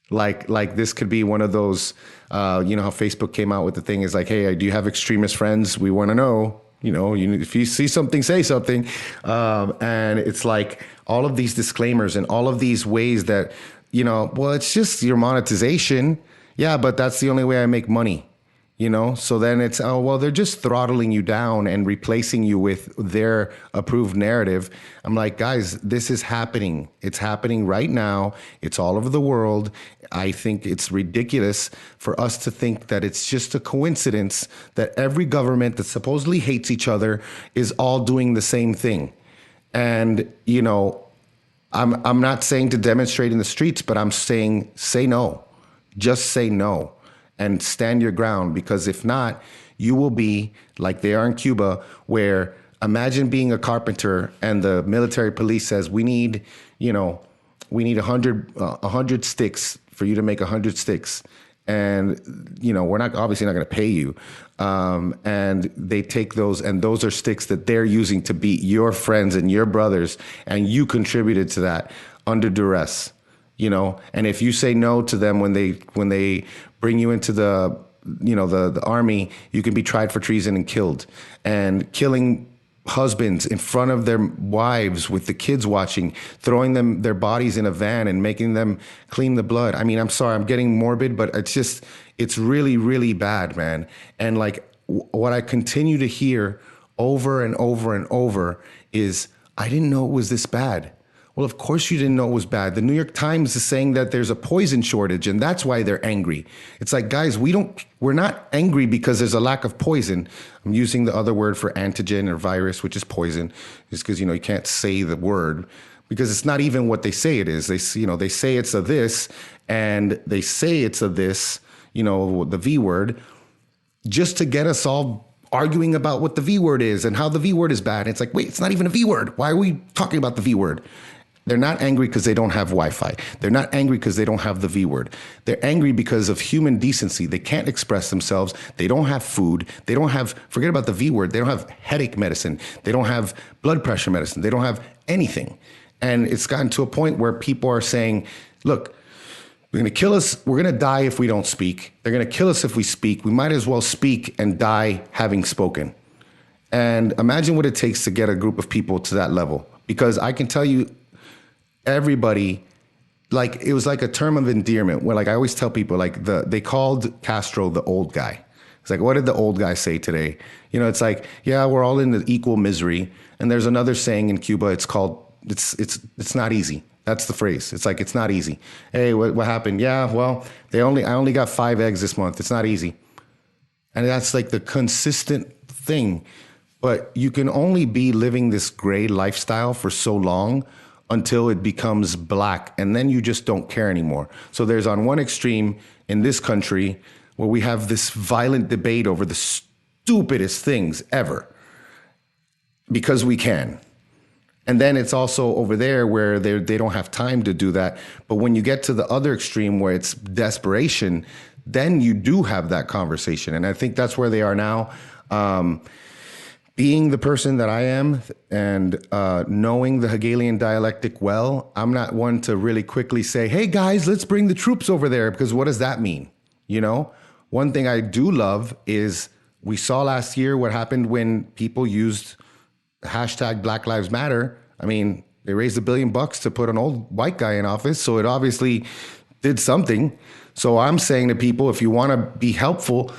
Like this could be one of those, you know how Facebook came out with the thing is like, hey, do you have extremist friends? We want to know, you know, if you see something, say something. And it's like all of these disclaimers and all of these ways that, you know, well, it's just your monetization. Yeah, but that's the only way I make money. You know, so then it's, oh, well, they're just throttling you down and replacing you with their approved narrative. I'm like, guys, this is happening. It's happening right now. It's all over the world. I think it's ridiculous for us to think that it's just a coincidence that every government that supposedly hates each other is all doing the same thing. And, you know, I'm not saying to demonstrate in the streets, but I'm saying say no. Just say no. And stand your ground, because if not, you will be like they are in Cuba, where imagine being a carpenter and the military police says, we need 100 sticks for you to make 100 sticks. And, you know, we're obviously not going to pay you. And they take those, and those are sticks that they're using to beat your friends and your brothers. And you contributed to that under duress. You know, and if you say no to them when they bring you into the army, you can be tried for treason and killed. And killing husbands in front of their wives with the kids watching, throwing their bodies in a van and making them clean the blood. I mean, I'm sorry, I'm getting morbid, but it's really, really bad, man. And like what I continue to hear over and over and over is, I didn't know it was this bad. Well, of course you didn't know it was bad. The New York Times is saying that there's a poison shortage, and that's why they're angry. It's like, guys, we're not angry because there's a lack of poison. I'm using the other word for antigen or virus, which is poison, just because, you know, you can't say the word, because it's not even what they say it is. They say it's a this, and they say it's a this, you know, the V word, just to get us all arguing about what the V word is and how the V word is bad. It's like, wait, it's not even a V word. Why are we talking about the V word? They're not angry because they don't have Wi-Fi. They're not angry because they don't have the V word. They're angry because of human decency. They can't express themselves. They don't have food. They don't have, forget about the V word. They don't have headache medicine. They don't have blood pressure medicine. They don't have anything. And it's gotten to a point where people are saying, look, They're going to kill us. We're going to die if we don't speak. They're going to kill us if we speak. We might as well speak and die having spoken. And imagine what it takes to get a group of people to that level. Because I can tell you, everybody, like, it was like a term of endearment where, like, I always tell people, like, they called Castro the old guy. It's like, what did the old guy say today? You know, it's like, yeah, we're all in the equal misery. And there's another saying in Cuba. It's called, it's not easy. That's the phrase. It's like, it's not easy. Hey, what happened? Yeah, well, I only got 5 eggs this month. It's not easy. And that's like the consistent thing. But you can only be living this gray lifestyle for so long until it becomes black. And then you just don't care anymore. So there's on one extreme in this country where we have this violent debate over the stupidest things ever because we can. And then it's also over there where they don't have time to do that. But when you get to the other extreme where it's desperation, then you do have that conversation. And I think that's where they are now. Being the person that I am and knowing the Hegelian dialectic well, I'm not one to really quickly say, hey, guys, let's bring the troops over there. Because what does that mean? You know, one thing I do love is we saw last year what happened when people used hashtag Black Lives Matter. I mean, they raised $1 billion to put an old white guy in office. So it obviously did something. So I'm saying to people, if you want to be helpful,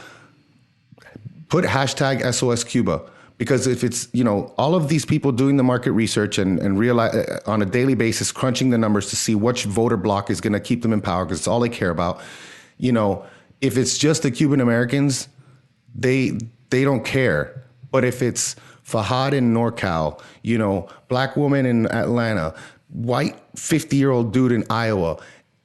put hashtag SOS Cuba. Because if it's, you know, all of these people doing the market research and realize on a daily basis, crunching the numbers to see which voter block is going to keep them in power, because it's all they care about. You know, if it's just the Cuban Americans, they don't care. But if it's Fahad in NorCal, you know, black woman in Atlanta, white 50-year-old dude in Iowa,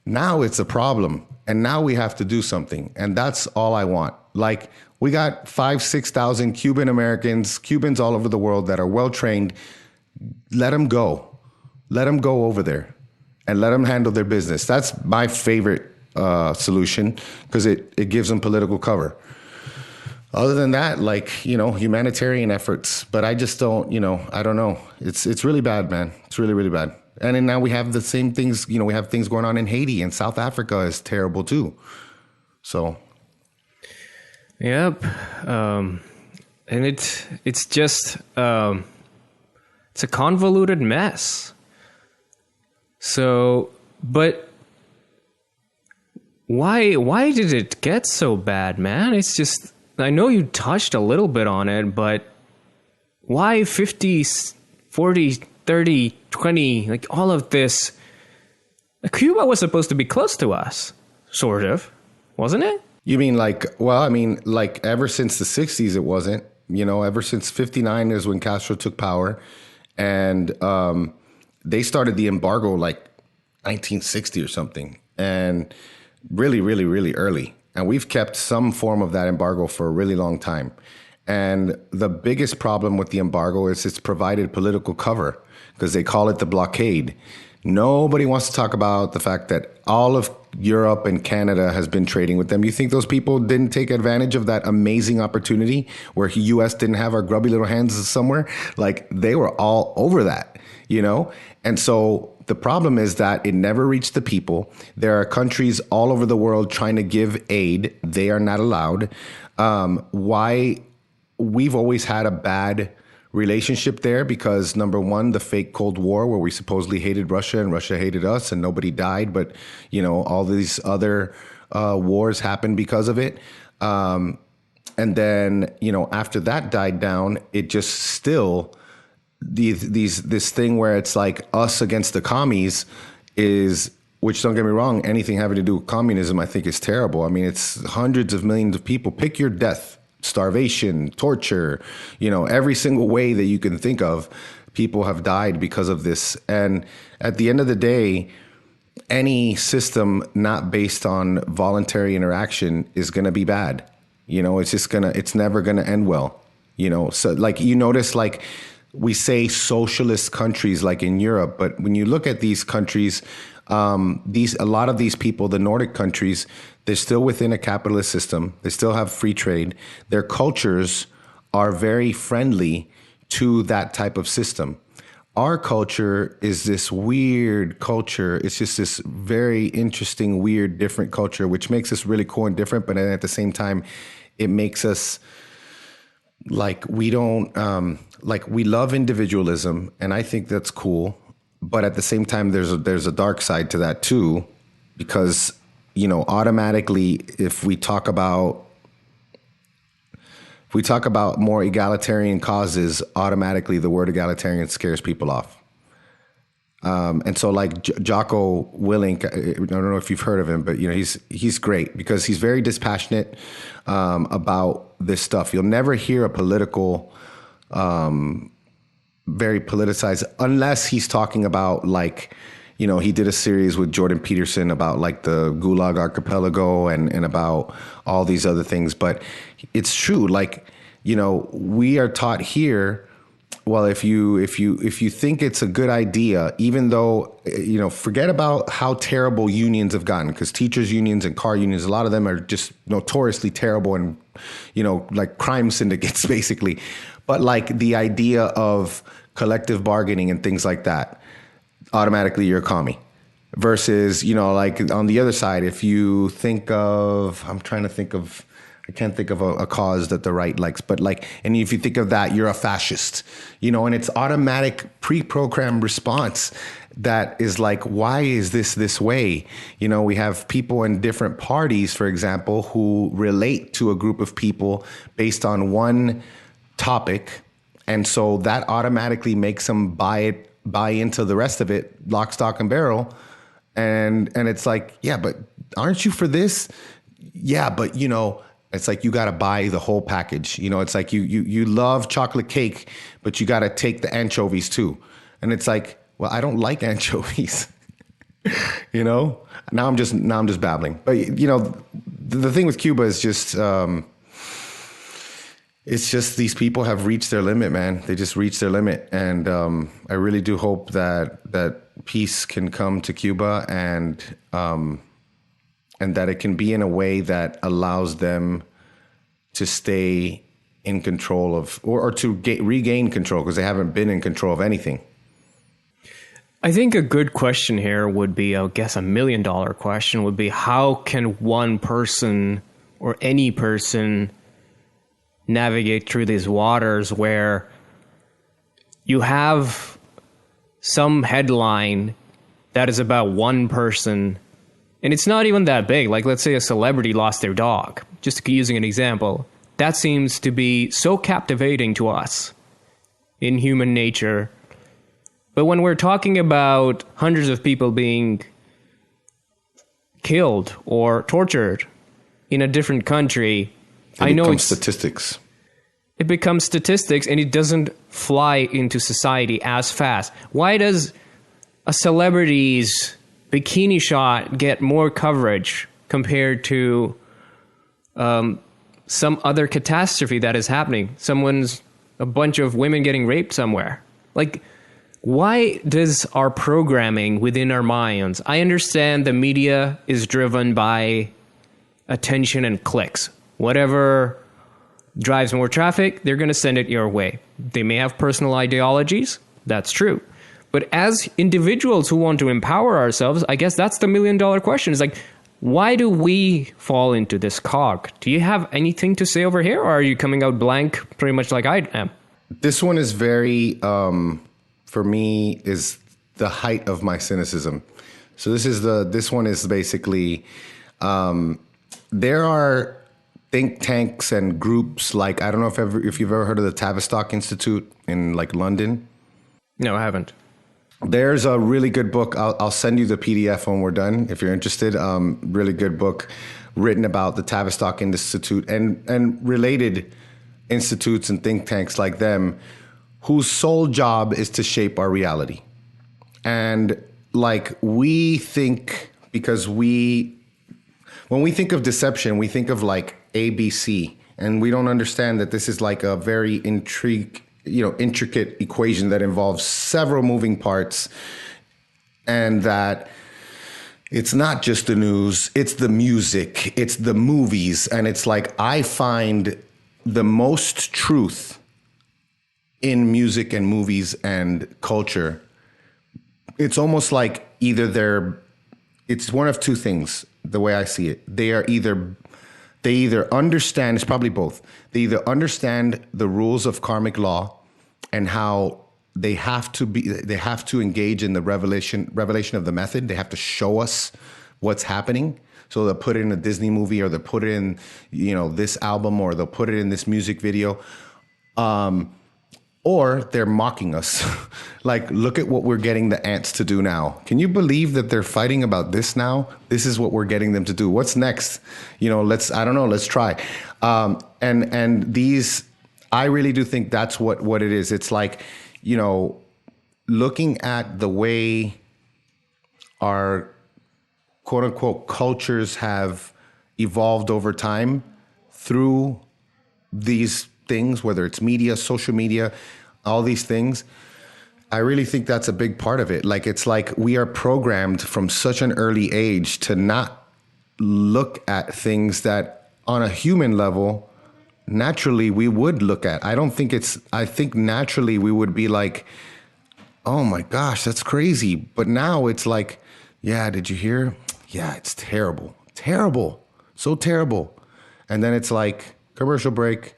now it's a problem. And now we have to do something. And that's all I want. Like, we got 5,000-6,000 Cuban Americans, Cubans all over the world that are well-trained. Let them go. Let them go over there and let them handle their business. That's my favorite solution because it gives them political cover. Other than that, like, you know, humanitarian efforts. But I just don't, you know, I don't know. It's really bad, man. It's really, really bad. And then now we have the same things, you know, we have things going on in Haiti, and South Africa is terrible too. So. Yep. And it's just, it's a convoluted mess. So, but why did it get so bad, man? It's just, I know you touched a little bit on it, but why 50, 40, 30, 20, like all of this? Cuba was supposed to be close to us, sort of, wasn't it? You mean like, well, I mean, like ever since the 60s, it wasn't, you know, ever since 59 is when Castro took power. And they started the embargo like 1960 or something. And really, really, really early. And we've kept some form of that embargo for a really long time. And the biggest problem with the embargo is it's provided political cover because they call it the blockade. Nobody wants to talk about the fact that all of Europe and Canada has been trading with them. You think those people didn't take advantage of that amazing opportunity where the U.S. didn't have our grubby little hands somewhere? Like, they were all over that, you know? And so the problem is that it never reached the people. There are countries all over the world trying to give aid. They are not allowed. Why? We've always had a bad relationship there because, number one, the fake Cold War where we supposedly hated Russia and Russia hated us and nobody died. But, you know, all these other wars happened because of it. And then, you know, after that died down, it just still this thing where it's like us against the commies is, which, don't get me wrong, anything having to do with communism, I think is terrible. I mean, it's hundreds of millions of people. Pick your death. Starvation, torture, you know, every single way that you can think of, people have died because of this. And at the end of the day, any system not based on voluntary interaction is going to be bad. You know, it's never going to end well. You know, so like you notice, like we say socialist countries like in Europe, but when you look at these countries, a lot of these people, the Nordic countries, they're still within a capitalist system. They still have free trade. Their cultures are very friendly to that type of system. our culture is this weird culture. It's just this very interesting, weird, different culture, which makes us really cool and different. But then at the same time, it makes us like we don't like we love individualism, and I think that's cool. But at the same time, there's a dark side to that too, because automatically, if we talk about more egalitarian causes, automatically the word egalitarian scares people off. And so like Jocko Willink, I don't know if you've heard of him, but he's great because he's very dispassionate about this stuff. You'll never hear a political, very politicized, unless he's talking about like, he did a series with Jordan Peterson about like the Gulag Archipelago and about all these other things. But it's true. Like, we are taught here, well, if you think it's a good idea, even though, forget about how terrible unions have gotten, because teachers unions and car unions, a lot of them are just notoriously terrible and, like crime syndicates basically. But like the idea of collective bargaining and things like that, automatically you're a commie. Versus, like on the other side, if you think of, I can't think of a cause that the right likes, but like, and if you think of that, you're a fascist, and it's automatic pre-programmed response that is like, why is this way? We have people in different parties, for example, who relate to a group of people based on one topic. And so that automatically makes them buy into the rest of it, lock, stock, and barrel. And it's like, yeah, but aren't you for this? Yeah, but it's like you got to buy the whole package. It's like you love chocolate cake, but you got to take the anchovies too. And it's like, well, I don't like anchovies. Now I'm just babbling. But the thing with Cuba is just it's just these people have reached their limit, man. They just reached their limit, and I really do hope that peace can come to Cuba and that it can be in a way that allows them to stay in control of, or to regain control, because they haven't been in control of anything. I think a good question here would be, I guess $1 million question would be, how can one person or any person navigate through these waters where you have some headline that is about one person, and it's not even that big. Like, let's say a celebrity lost their dog, just using an example. That seems to be so captivating to us in human nature. But when we're talking about hundreds of people being killed or tortured in a different country, I know it's statistics. It becomes statistics, and it doesn't fly into society as fast. Why does a celebrity's bikini shot get more coverage compared to some other catastrophe that is happening? A bunch of women getting raped somewhere. Like, why does our programming within our minds? I understand the media is driven by attention and clicks. Whatever drives more traffic, they're going to send it your way. They may have personal ideologies. That's true. But as individuals who want to empower ourselves, I guess that's the $1 million question. It's like, why do we fall into this cog? Do you have anything to say over here, or are you coming out blank pretty much like I am? This one is very, for me, is the height of my cynicism. So this one is basically, there are think tanks and groups like, I don't know if you've ever heard of the Tavistock Institute in like London. No, I haven't. There's a really good book. I'll send you the PDF when we're done if you're interested. Really good book written about the Tavistock Institute and related institutes and think tanks like them, whose sole job is to shape our reality. And like we think, because when we think of deception, we think of like ABC, and we don't understand that this is like a very intricate equation that involves several moving parts, and that it's not just the news, it's the music, it's the movies. And it's like, I find the most truth in music and movies and culture, it's almost like it's one of two things, the way I see it. They either understand, it's probably both. They either understand the rules of karmic law and how they have to engage in the revelation of the method. They have to show us what's happening. So they'll put it in a Disney movie, or they'll put it in, this album, or they'll put it in this music video. Or they're mocking us. Like, look at what we're getting the ants to do now. Can you believe that they're fighting about this now? This is what we're getting them to do. What's next? Let's try. And these, I really do think that's what it is. It's like, looking at the way our quote unquote cultures have evolved over time through these things, whether it's media, social media, all these things. I really think that's a big part of it. Like, it's like we are programmed from such an early age to not look at things that on a human level, naturally we would look at. I think naturally we would be like, oh my gosh, that's crazy. But now it's like, yeah, did you hear? Yeah, it's terrible. Terrible. So terrible. And then it's like commercial break.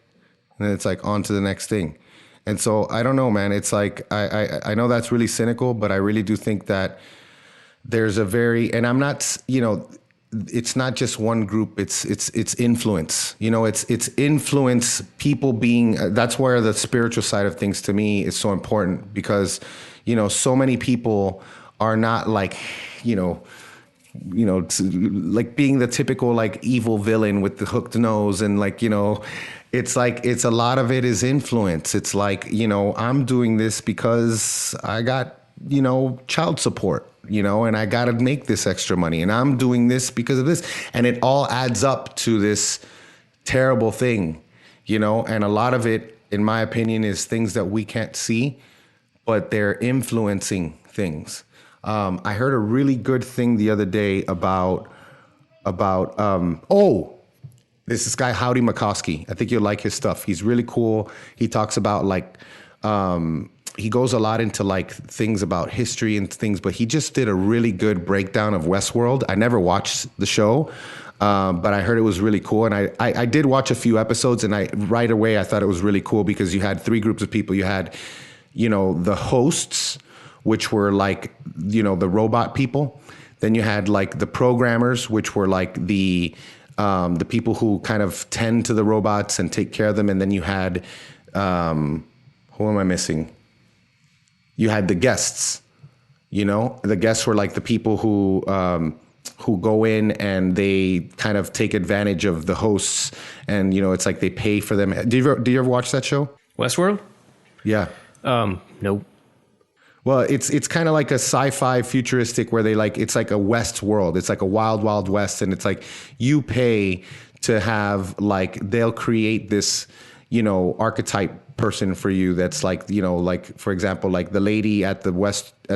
And then it's like on to the next thing. And so I don't know, man. It's like, I know that's really cynical, but I really do think that there's and I'm not, it's not just one group. It's influence, it's influence, people being, that's where the spiritual side of things to me is so important, because, so many people are not like, like being the typical like evil villain with the hooked nose and like, it's like, it's a lot of it is influence. It's like, I'm doing this because I got, child support, and I got to make this extra money, and I'm doing this because of this. And it all adds up to this terrible thing, and a lot of it, in my opinion, is things that we can't see, but they're influencing things. I heard a really good thing the other day about this guy, Howdy McCoskey. I think you'll like his stuff. He's really cool. He talks about like, he goes a lot into like things about history and things, but he just did a really good breakdown of Westworld. I never watched the show, but I heard it was really cool. And I did watch a few episodes, and right away I thought it was really cool because you had three groups of people. You had, the hosts, which were like, the robot people. Then you had like the programmers, which were like the people who kind of tend to the robots and take care of them. And then you had, who am I missing? You had the guests, the guests were like the people who go in and they kind of take advantage of the hosts, and, it's like they pay for them. Do you ever watch that show? Westworld? Yeah. Nope. Well, it's kind of like a sci-fi futuristic where it's like a West world. It's like a wild, wild West. And it's like you pay to have they'll create this, archetype person for you. That's like, like, for example, like the lady at the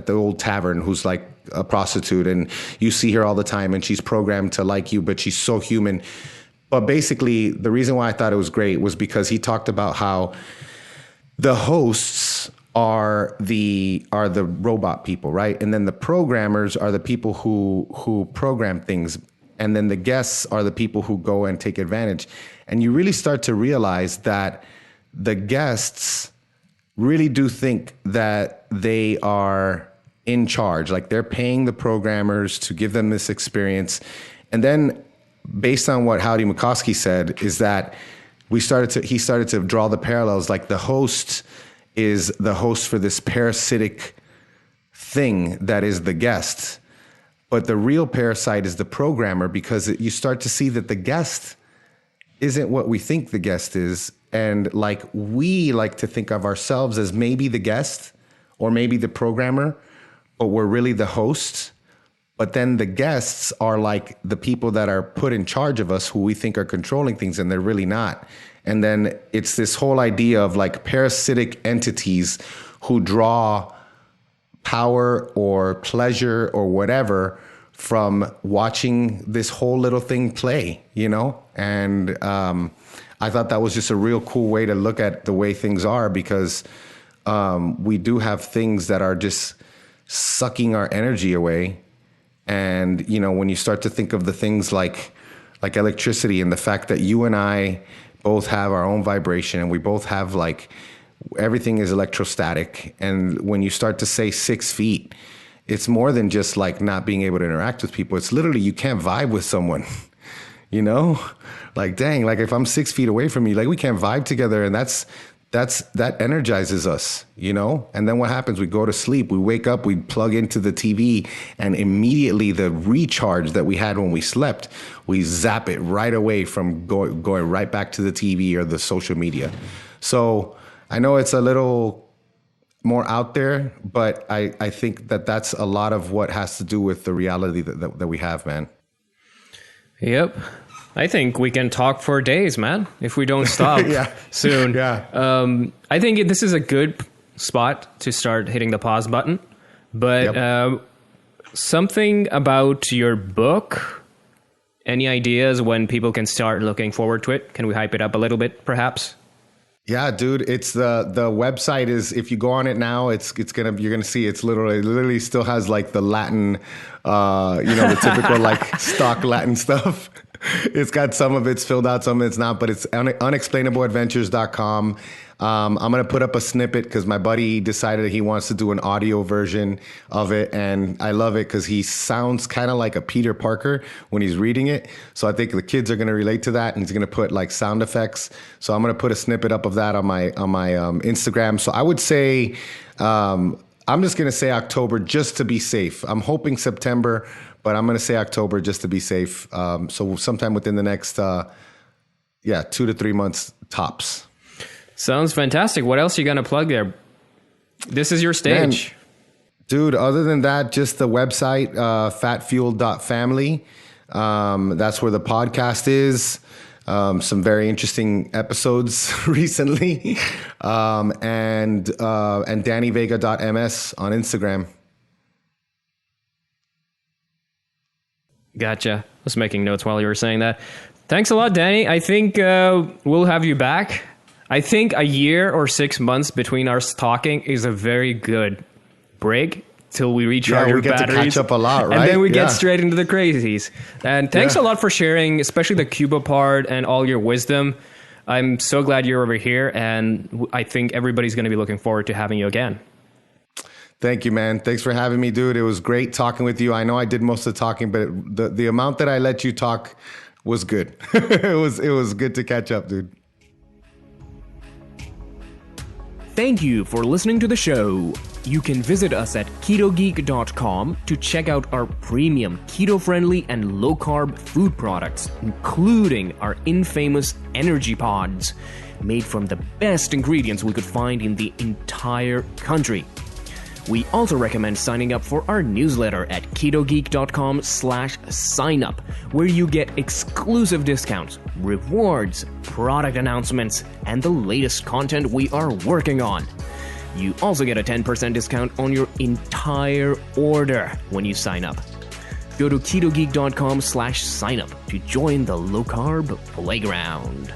old tavern who's like a prostitute, and you see her all the time and she's programmed to like you, but she's so human. But basically the reason why I thought it was great was because he talked about how the hosts are the robot people, right? And then the programmers are the people who program things. And then the guests are the people who go and take advantage. And you really start to realize that the guests really do think that they are in charge. Like, they're paying the programmers to give them this experience. And then based on what Howdy McCoskey said is that he started to draw the parallels. Like, the host is the host for this parasitic thing that is the guest. But the real parasite is the programmer, because you start to see that the guest isn't what we think the guest is. And like, we like to think of ourselves as maybe the guest or maybe the programmer, but we're really the host. But then the guests are like the people that are put in charge of us, who we think are controlling things, and they're really not. And then it's this whole idea of like parasitic entities who draw power or pleasure or whatever from watching this whole little thing play, And I thought that was just a real cool way to look at the way things are, because we do have things that are just sucking our energy away. And, you know, when you start to think of the things like electricity and the fact that you and I both have our own vibration and we both have like, everything is electrostatic. And when you start to say 6 feet, it's more than just like not being able to interact with people. It's literally, you can't vibe with someone, you know, like, dang, like if I'm 6 feet away from you, like we can't vibe together. And that energizes us, you know? And then what happens? We go to sleep, we wake up, we plug into the TV, and immediately the recharge that we had when we slept, we zap it right away from going right back to the TV or the social media. So I know it's a little more out there, but I think that that's a lot of what has to do with the reality that we have, man. Yep. I think we can talk for days, man, if we don't stop soon. Yeah. I think this is a good spot to start hitting the pause button. But something about your book, any ideas when people can start looking forward to it? Can we hype it up a little bit, perhaps? Yeah, dude, it's the website is, if you go on it now, you're gonna see it literally still has like the Latin, the typical like stock Latin stuff. It's got some of it's filled out, some of it's not, but it's unexplainableadventures.com. I'm going to put up a snippet because my buddy decided he wants to do an audio version of it. And I love it because he sounds kind of like a Peter Parker when he's reading it. So I think the kids are going to relate to that. And he's going to put like sound effects. So I'm going to put a snippet up of that on my Instagram. So I would say, I'm just going to say October just to be safe. I'm hoping September, but I'm going to say October just to be safe. So sometime within the next, 2 to 3 months tops. Sounds fantastic. What else are you going to plug there? This is your stage. Man, dude, other than that, just the website, fatfuel.family. That's where the podcast is. Some very interesting episodes recently. And dannyvega.ms on Instagram. Gotcha. I was making notes while you were saying that. Thanks a lot, Danny. I think we'll have you back. I think a year or 6 months between us talking is a very good break till we recharge our batteries. To catch up a lot, right? And then we get straight into the crazies. And thanks a lot for sharing, especially the Cuba part and all your wisdom. I'm so glad you're over here, and I think everybody's going to be looking forward to having you again. Thank you, man. Thanks for having me, dude. It was great talking with you. I know I did most of the talking, but the amount that I let you talk was good. It was good to catch up, dude. Thank you for listening to the show. You can visit us at Ketogeek.com to check out our premium, keto-friendly, and low-carb food products, including our infamous energy pods, made from the best ingredients we could find in the entire country. We also recommend signing up for our newsletter at ketogeek.com/signup, where you get exclusive discounts, rewards, product announcements, and the latest content we are working on. You also get a 10% discount on your entire order when you sign up. Go to ketogeek.com/signup to join the low-carb playground.